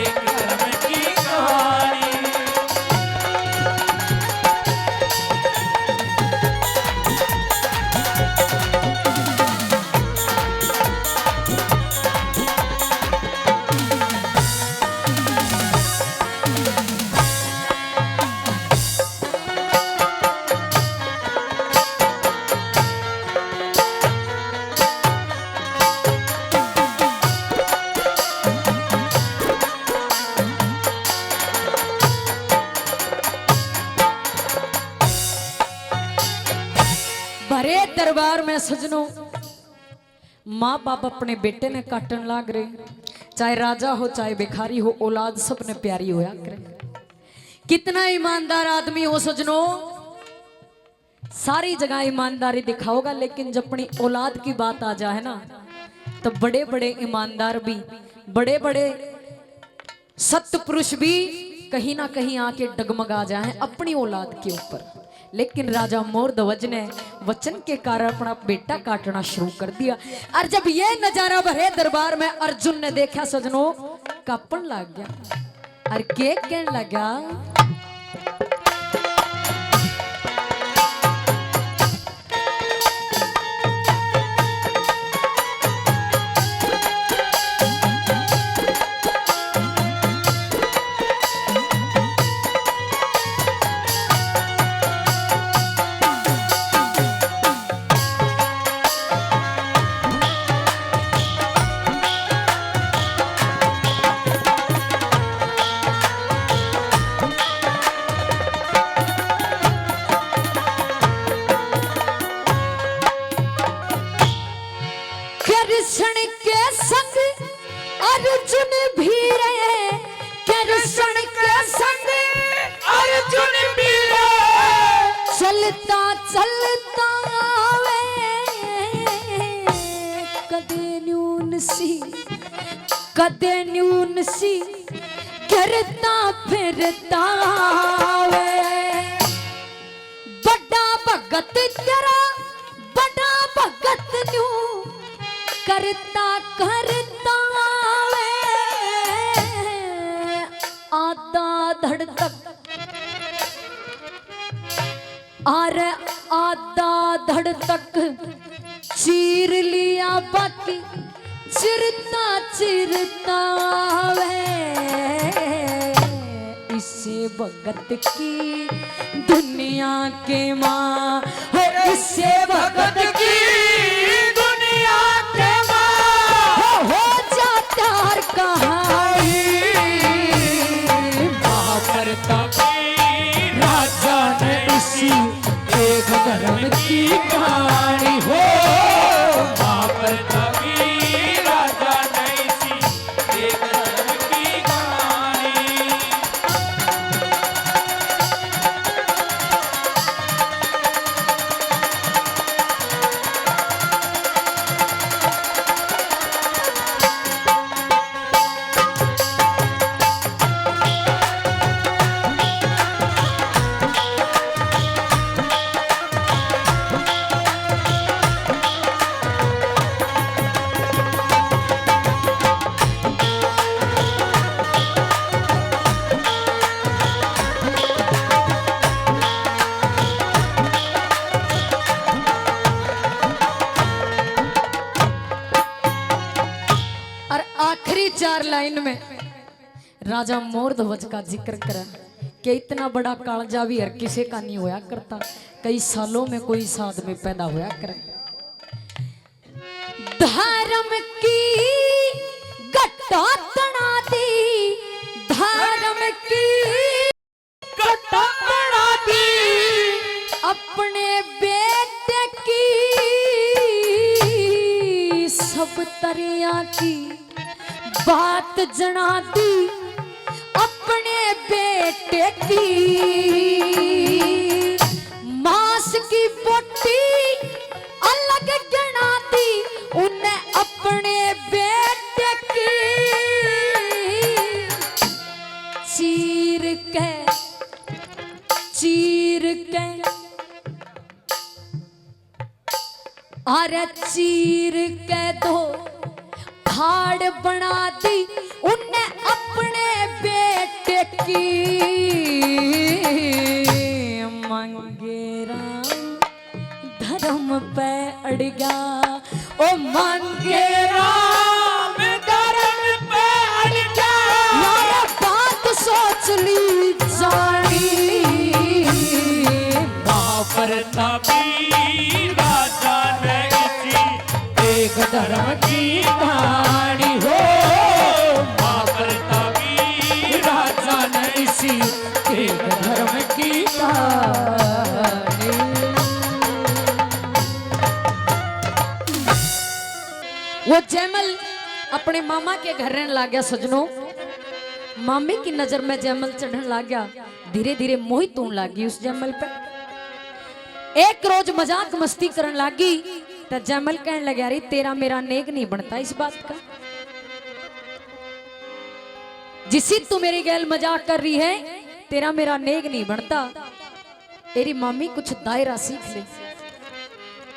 एक धर्म की कहानी। भरे दरबार में सजनों माँ बाप अपने बेटे ने काटन लाग रहे, चाहे राजा हो चाहे भिखारी हो, औलाद सबने प्यारी होया करे। कितना ईमानदार आदमी हो सजनों, सारी जगह ईमानदारी दिखाओगा, लेकिन जब अपनी औलाद की बात आ जाए ना तो बड़े बड़े ईमानदार भी, बड़े बड़े सत्य पुरुष भी कहीं ना कहीं आके डगमगा जाए अपनी औलाद के ऊपर। लेकिन राजा मोरध्वज ने वचन के कारण अपना बेटा काटना शुरू कर दिया। और जब ये नजारा भरे दरबार में अर्जुन ने देखा सजनों, कापन लग गया और के कहने लगा, कदे न्यून सी करता फिरता वे बड़ा भगत तेरा बड़ा भगत न्यू करता करता वे आधा धड़ तक अरे आधा धड़ तक चीर लिया बाकी चिरता चिरता वे इसे भगत की दुनिया के माँ हो इसे भगत की दुनिया के माँ हो जा प्यार कहानी करता राजा ने इसी एक धर्म की कहानी हो करता राजा ने इसी एक धर्म की कहानी आखिरी 4 लाइन में राजा मोरध्वज का जिक्र करा कि इतना बड़ा कालजा भी हर किसी का नहीं होया करता, कई सालों में कोई साथ में पैदा होया करे। धर्म की गट्टा तना दी धर्म की गट्टा तना दी अपने बेटे की सब तरिया की बात जना दी अपने बेटे की मांस की बोटी अलग गिना दी उन्हें अपने बेटे की चीर के अरे चीर के दो खाड़ बना दी उन्ने अपने बेटे की मंगेरा धर्म पे अड़ गया ओ मंगेरा धर्म पे अड़ गया यार बात सोच ली जानी प्रतापी राजा ने इसी एक धर्म की कहानी हो प्रतापी राजा ने इसी एक धर्म की कहानी। वो जयमल अपने मामा के घर रहने लग गया सजनों। मामी की नजर में जयमल चढ़ने लग गया, धीरे धीरे मोहित होने लगी उस जयमल पे। एक रोज मजाक मस्ती करने लगी तो जयमल कहने लगा रही तेरा मेरा नेक नहीं बनता इस बात का, जिसी तू मेरी गैल मजाक कर रही है तेरा मेरा नेक नहीं बनता। तेरी मामी कुछ दायरा सीख ले,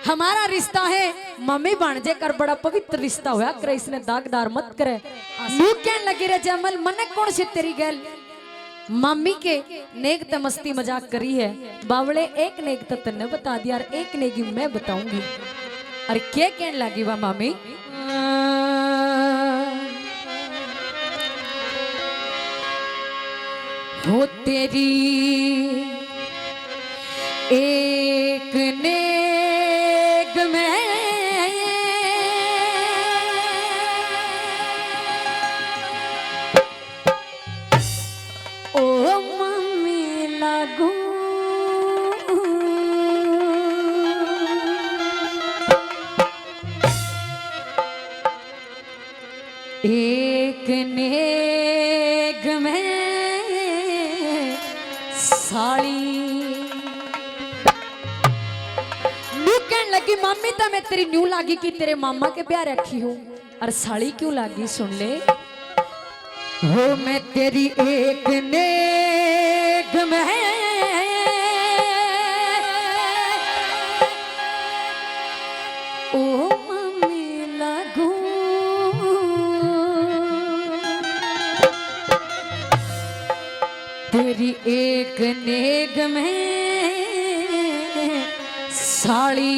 हमारा रिश्ता है मम्मी भांजे कर बड़ा पवित्र रिश्ता होया करे, इसने दागदार मत करे। मुंह कहने लगे रे जयमल मने कौन से तेरी गैल मम्मी के नेक त मस्ती मजाक करी है बावले, एक नेक तो तन्ने बता दिया और एक नेकी मैं बताऊंगी। अरे क्या कहने लगी वह मामी, हो तेरी एक नेक में ओ मम्मी लागू एक नेक में साड़ी कहने लगी मम्मी तो मैं तेरी न्यू लागी कि तेरे मामा के प्यार रखी हूँ और साड़ी क्यों लागी सुन ले। हो मैं तेरी एक नेक में ओ मम्मी लगूं, तेरी एक नेक में साड़ी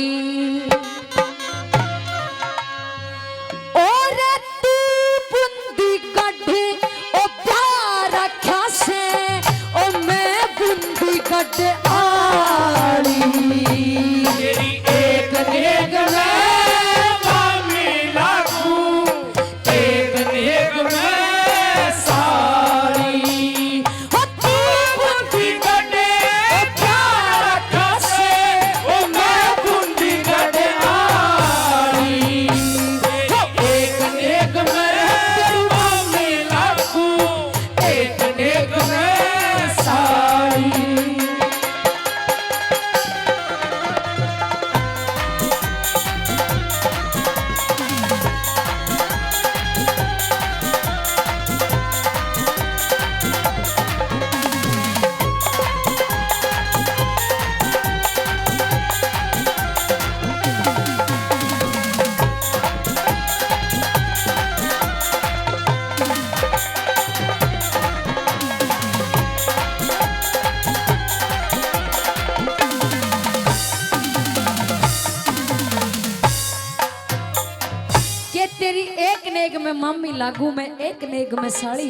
तेरी एक नेक में मम्मी लागू में एक नेक में साड़ी,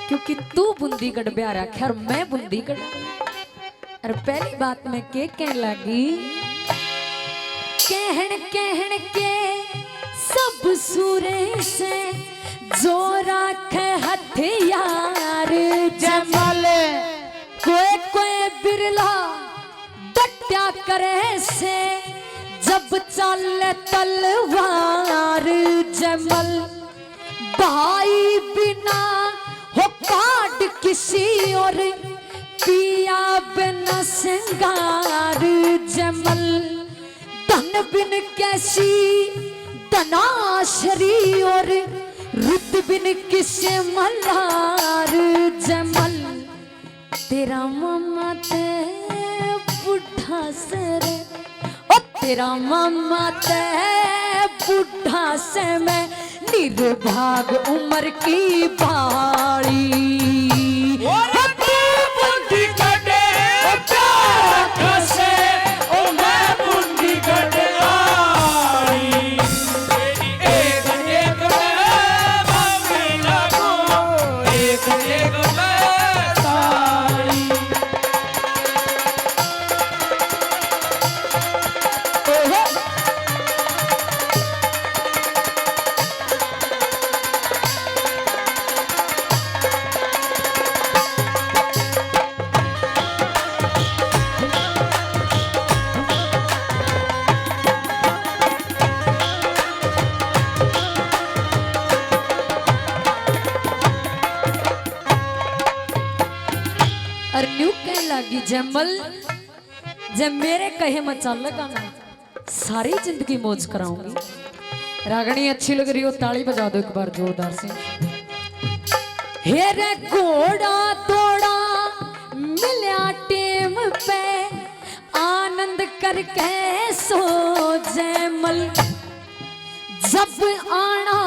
क्योंकि तू बुंदीगढ़ ब्याह रखा और मैं बुंदीगढ़। और पहली बात में के कहने लगी, कहन कहन के सब सूरे से जो राखे हथियार जमल, कोई कोई बिरला डट्या करे से जब चले तलवार जमल, भाई बिना हो काट किसी और पिया बिना सिंगार जमल, धन बिन कैसी धनाशरी और रुत बिन किसे मल्हार जमल, तेरा मामा ते बुढ़ा सर, तेरा मामा ते बुढ़ा से मैं निर्भाग उम्र की बाड़ी, और न्यू कह लगी जमल जब मेरे कहे में चल लगा ना सारी जिंदगी मौज कराऊंगी। रागनी अच्छी लग रही हो, ताली बजा दो एक बार जोरदार से। हेरे घोड़ा दौड़ा मिल्या टेम पे आनंद करके सो जयमल, जब आना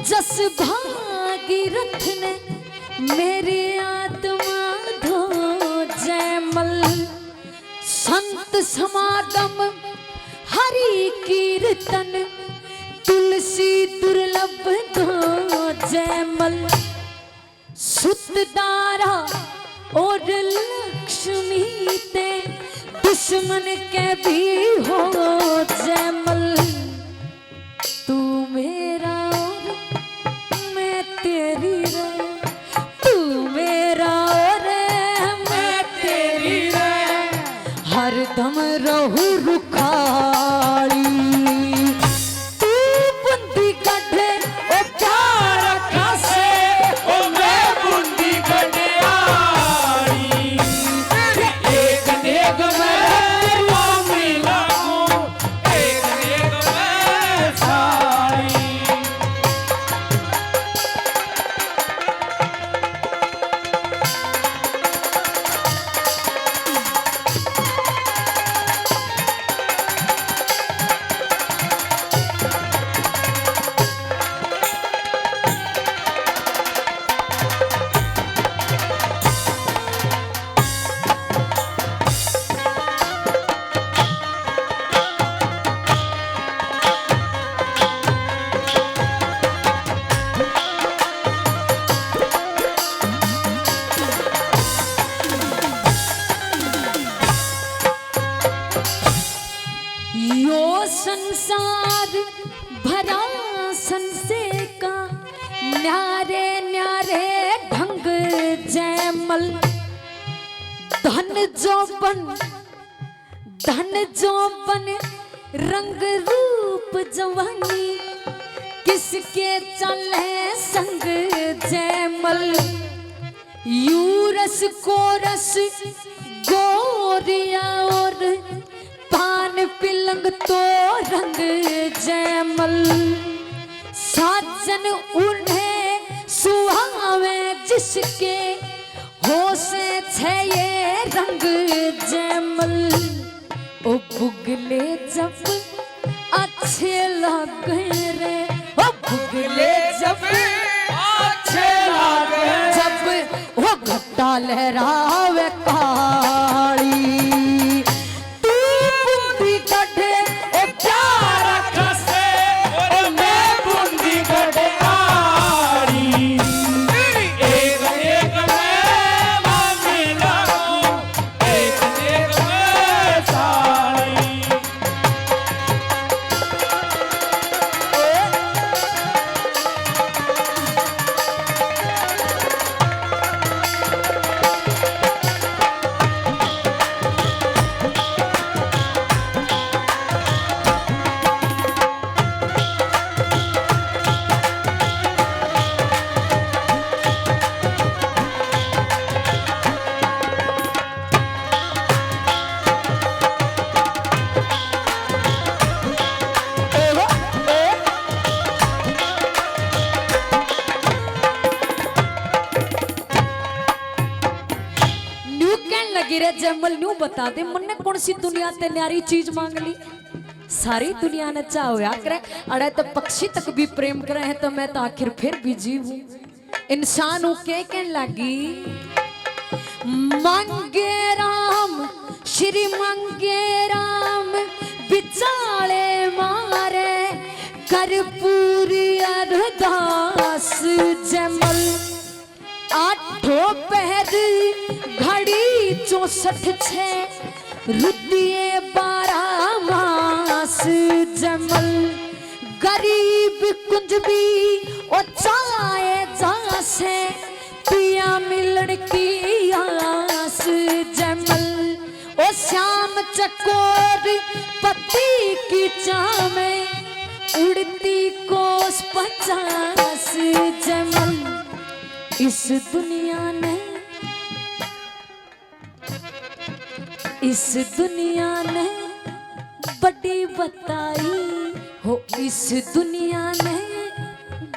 जस भागी रथ ने मेरी आत्मा धो जयमल, संत समागम हरि कीर्तन तुलसी दुर्लभ धो जयमल, सुतदारा और लक्ष्मी ते दुश्मन के भी हो जयमल, तू मेरा और मैं तेरी रे, तू मेरा और मैं तेरी रे, हरदम रहू रुखाड़ी, तू बुंदी गढ़े ओ प्यार खासे ओ मैं बुंदी गढ़े आई, एक नेक में मामी लागू एक नेक में साड़ी। संसार भरा संसे का न्यारे न्यारे ढंग जयमल धन जोबन रंग रूप जवानी किसके चले संग जयमल यूरस कोरस गोरिया और पान पिलंग तो रंग जयमल साजन उन्हें सुहावे जिसके होसे छे ये रंग जयमल ओ बुगले जब अच्छे लगे रे ओ बुगले जब अच्छे लागे जब वो घट्टा लहरावे काली तू बूंदी गढ़े ओ प्यारा खसे और मैं बूंदी गढ़े आड़ी एक एक मैं मामी लागू एक एक मैं साड़ी गिरे जयमल न्यू बता दे मन्ने कौन सी दुनिया ते न्यारी चीज मांग ली सारी दुनिया ने चाहा करे अरे तो पक्षी तक भी प्रेम करे हैं तो मैं तो आखिर फिर भी जीव हूं इंसान हूं के कहने लगी मंगे राम श्री मंगे राम बिचाले मारे कर्पूरी अरदास जयमल आठों पहर घड़ी 64 रुदिए 12 मास जमल गरीब कुंज भी ओ चाहे जासे पिया मिलन की आस जमल ओ श्याम चकोर पति की चामे उड़ती कोस 50 जमल इस दुनिया ने बड़ी बताई हो इस दुनिया ने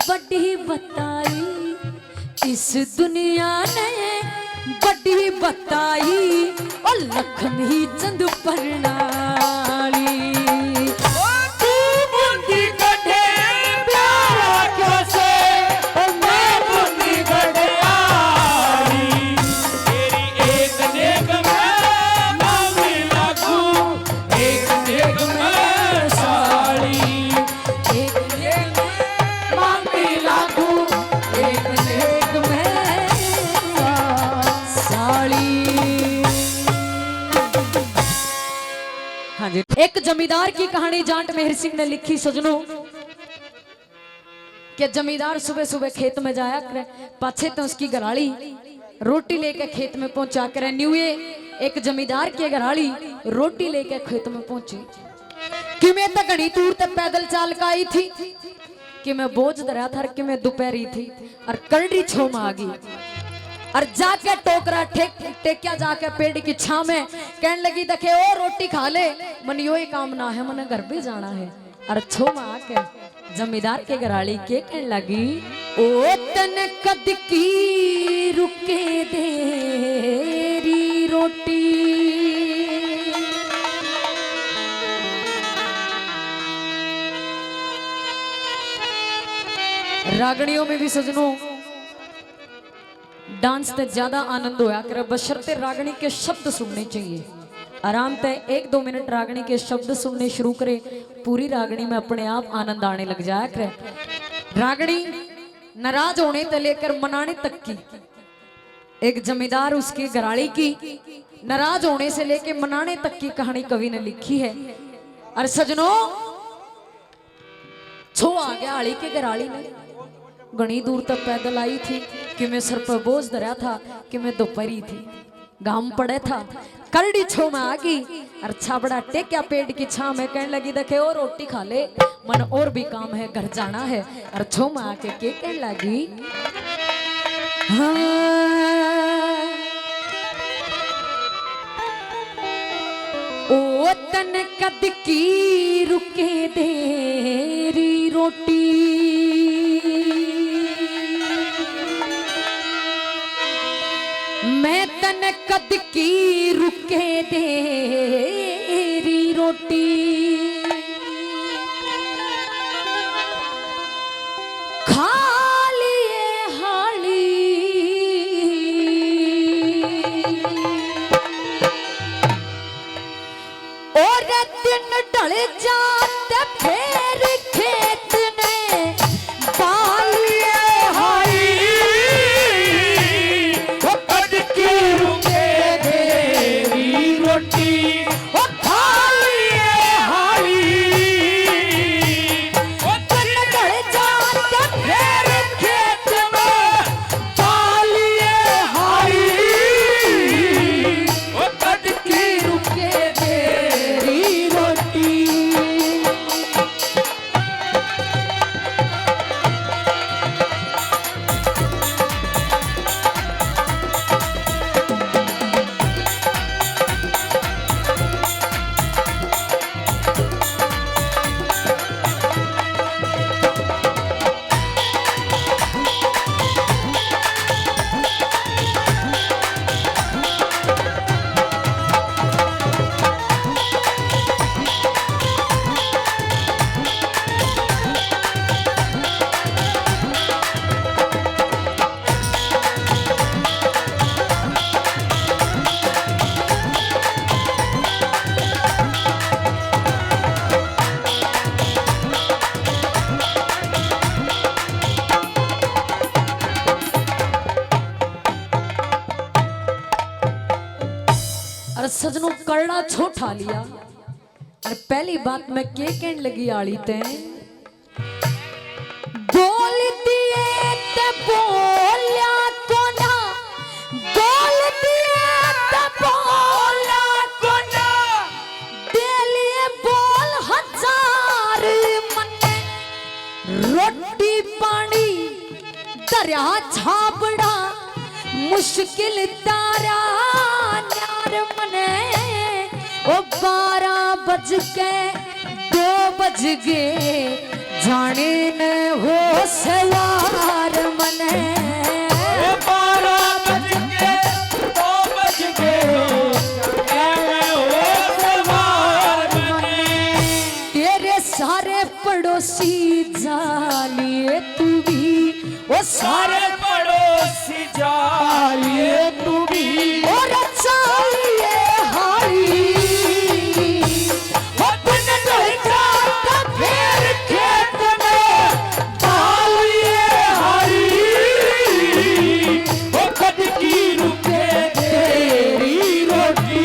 बड़ी बताई इस दुनिया ने बड़ी बताई और लक्ष्मी चंद प्रणाली एक जमींदार की कहानी जाट मेहर सिंह ने लिखी सजनों कि जमींदार सुबह सुबह खेत में जाया करे पाछे तो उसकी घराली रोटी लेकर खेत में पहुंचा करे न्यूए एक जमींदार की घराली रोटी लेकर खेत में पहुंची कि मैं तो घनी दूर तक पैदल चाल का आई थी कि मैं बोझ धरा था कि मैं दोपहरी थी और करड़ी छो में आ गई और जाके टोकरा टेक्या जाके पेड़ की छां में कहने लगी देखे ओ रोटी खा ले मन यो ही काम ना है मन घर भी जाना है और छो में आके जमींदार के घराली के कहने लगी ओ तन कद की रुके देरी रोटी रागणियों में भी सजनों डांस से ज्यादा आनंद होया करे बशर्ते रागणी के शब्द सुनने चाहिए आराम से 1-2 मिनट रागणी के शब्द सुनने शुरू करे पूरी रागणी में अपने आप आनंद आने लग जाया करे रागणी नाराज होने से लेकर मनाने तक की एक जमींदार उसकी घराड़ी की नाराज होने से लेकर मनाने तक की कहानी कवि ने लिखी है और सजनों छो आ गया आली के घर आली ने घनी दूर तक पैदल आई थी कि मैं सर पर बोझ धरा था कि मैं दोपहरी थी गाम पड़े था करड़ी छो में आ गई और छाबड़ा टेक्या पेड़ की छां में कहने लगी देखे और रोटी खा ले मन और भी काम है घर जाना है और छो में आके के कहने लगी हाँ ओ तन कद की रुके देरी रोटी मैं तन कद की रुके देरी रोटी खा लिए हाली और दिन ढल जाते फिर खेत ने बालिए हाली सजनों करड़ा छोटा लिया और पहली बात मैं के कहने लगी आली ते बोल दिए ते बोलिया कोना बोल दिए ते बोलिया कोना दिलिए बोल हजार मने रोटी पानी दरिया छाबड़ा मुश्किल तारा मने ओ 12 बज के 2 बज गए जाने न हो सवार मने 12 बज के 2 बज गए जाने हो सवार मने तेरे सारे पड़ोसी जालिए तू भी वो सारे पड़ोसी जालिए तू भी और चालिए हाली अपन ढल जाता फिर खेत में डालिए हाली वो कद की रुके तेरी रोटी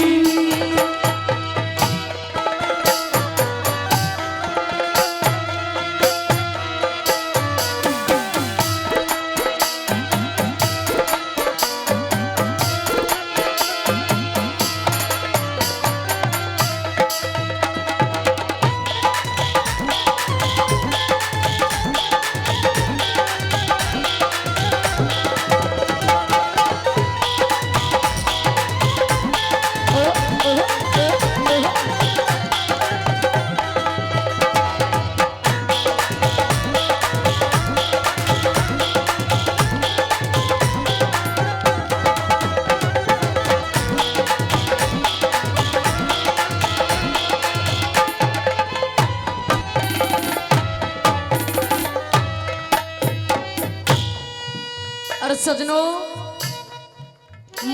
और सजनों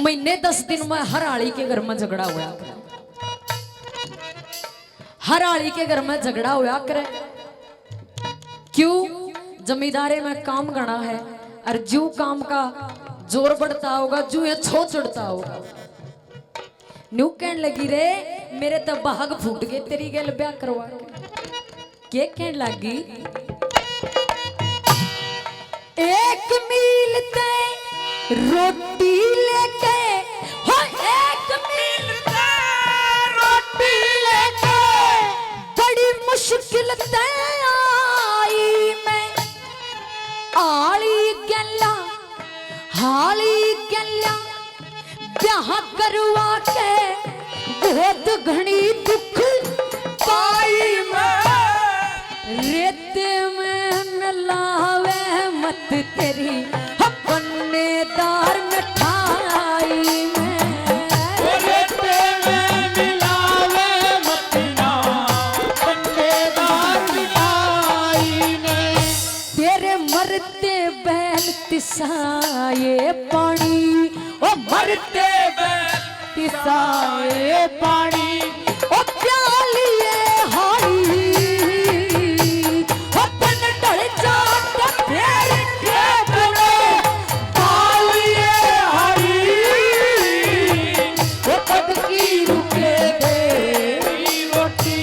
महीने 10 दिन में हर आली के घर में झगड़ा हुआ करे हर आली के घर में झगड़ा हुआ करे क्यों जमींदारे में काम गणा है और जो काम का जोर बढ़ता होगा जो ये छो चढ़ता होगा न्यू कहने लगी रे मेरे तो भाग फूट गए तेरी गल ब्याह करवा के कहने लगी रोटी लेके हो एक मील रोटी लेके बड़ी मुश्किल ते आई मैं आली गल्ला हाली गल्ला ब्याह करवा के बहुत घनी दुख पाई मैं रेत में मिलावे मत तेरी पन्नेदार मिठाई में रेते में मिलावे मत ना पन्नेदार मिठाई में तेरे मरते बैल तिसाए पानी ओ मरते बैल तिसाए पानी ओ प्यालिए हारी ओ पन ढल जात फेर के बड़े पालिए हरी ओ कद की रुके दे रोटी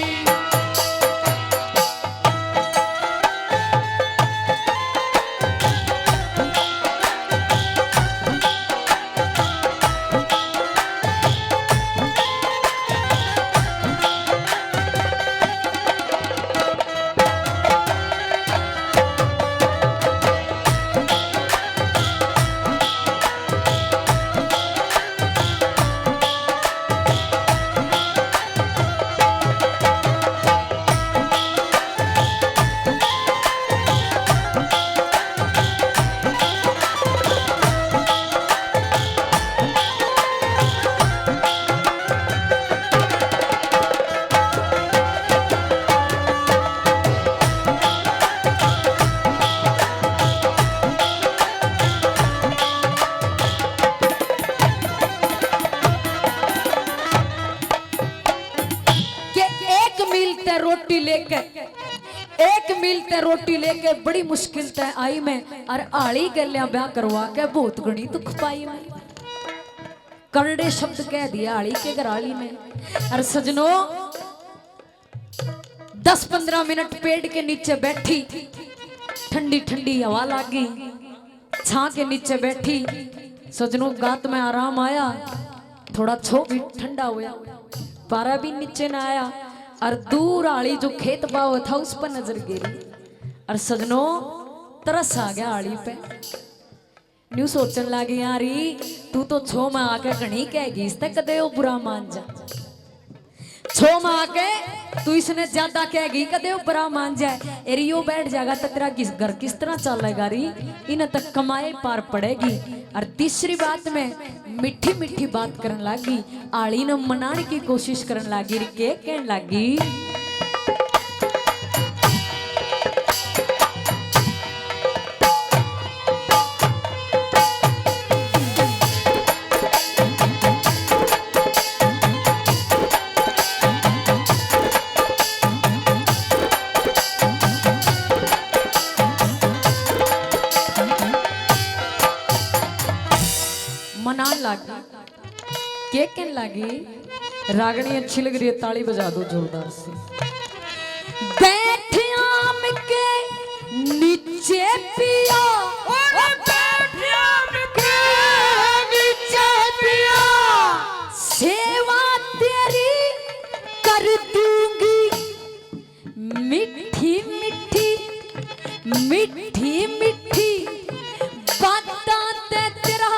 रोटी लेके एक मील ते रोटी लेके बड़ी मुश्किल ते आई मैं और आली गलियां ब्याह करवा के बहुत घनी दुख पाई मैं करड़े शब्द कह दिया आली के घराली में। और सजनो 10-15 मिनट पेड़ के नीचे बैठी ठंडी ठंडी हवा लागी छां के नीचे बैठी सजनो गात में आराम आया थोड़ा छो भी ठंडा हुआ पारा भी नीचे ना आया और दूर आली जो खेत बाव था उस पर नजर गिरी और सजनो तरस आ गया आली पे न्यू सोचन लगी यारी तू तो छो में आके घनी कहेगी इस तक कदे वो बुरा मान जा छो में आके तू इसने ज्यादा कहेगी कदे वो बुरा मान जाए एरियो बैठ जाएगा तो तेरा घर किस तरह चलेगा री इन्हें तक कमाए पार पड़ेगी। और तीसरी बात में मीठी मीठी बात करने लगी आली ने मनाने की कोशिश करने लगी के कहने लगी मनान लगी के कहने लगी रागनी अच्छी लग रही है ताली बजा दो जोरदार से। बैठ आम के नीचे पिया सेवा तेरी कर दूंगी मीठी मीठी मीठी मीठी बातां ते तेरा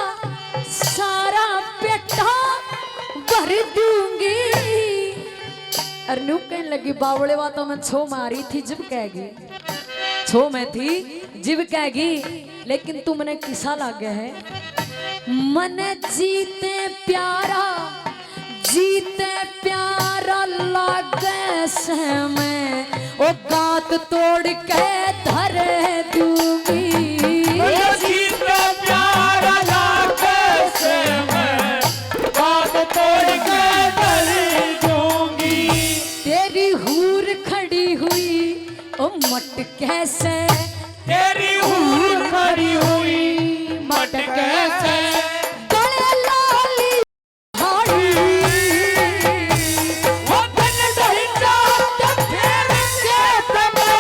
सारा पेटा भर दूंगी। अरनू कहने लगी बावले बातों में छो मारी थी जब कहेगी छो में थी जिब कहेगी लेकिन तू मने किसा लागे है मन जीते प्यारा लागे से मैं ओ गात तोड़ के धर दूंगी तेरी हूर खड़ी हुई ओ मट कैसे तेरी हूर खड़ी हुई मट कैसे गले लाली हाड़ी वो धन दही जात फेर के तमे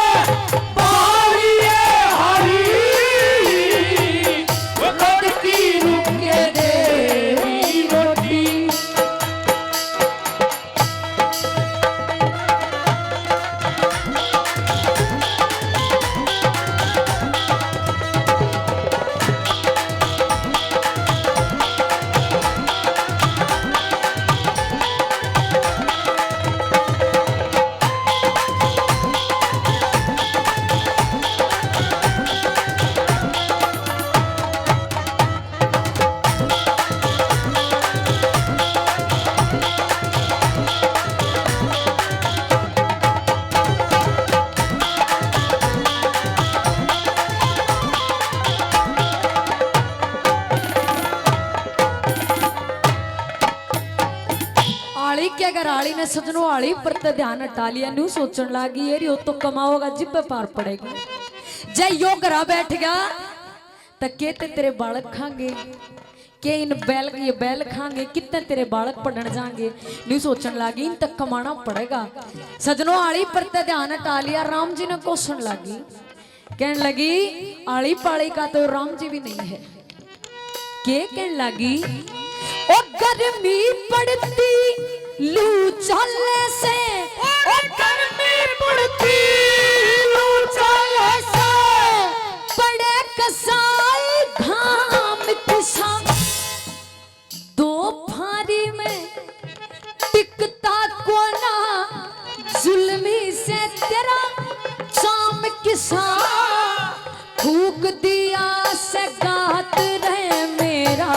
बालिए हरी वो कद की आली के अगर आली ने सजनों आली पर तो ध्यान हटा लिया न्यू सोचने लगी यार यो तो कमाओगा जिब्बे पार पड़ेगी जय यो घरा बैठ गया तो कहते तेरे बालक खाएंगे के इन बैल ये बैल खाएंगे कितने तेरे बालक पढ़ने जाएंगे न्यू सोचने लगी इन तक कमाना पड़ेगा सजनों आली पर तो ध्यान हटा लिया राम जी ने क्वेश्चन लगी कहने लगी आली पाली का तो राम जी भी नहीं है के कहने लगी ओ गर्मी पड़ती लू चलने से ओ गर्मी पड़ती लू चलने से पड़े कसाई घाम किसा दो फारी में टिकता कोना जुल्मी से तेरा शाम किसा फूक दिया से गात रहे मेरा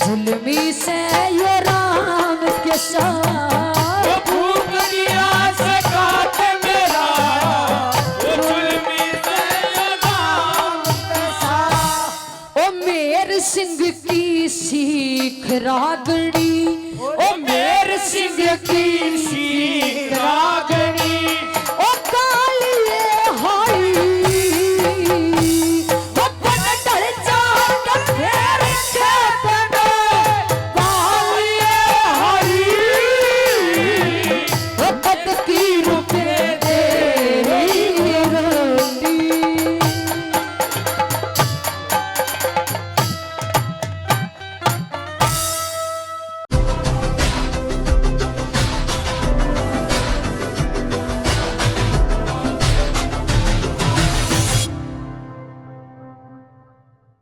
जुल्मी से ये राम के साथ भूख दिया से काट मेरा वो जुल्मी से ये राम के साथ ओ मेर सिंह की सीख राग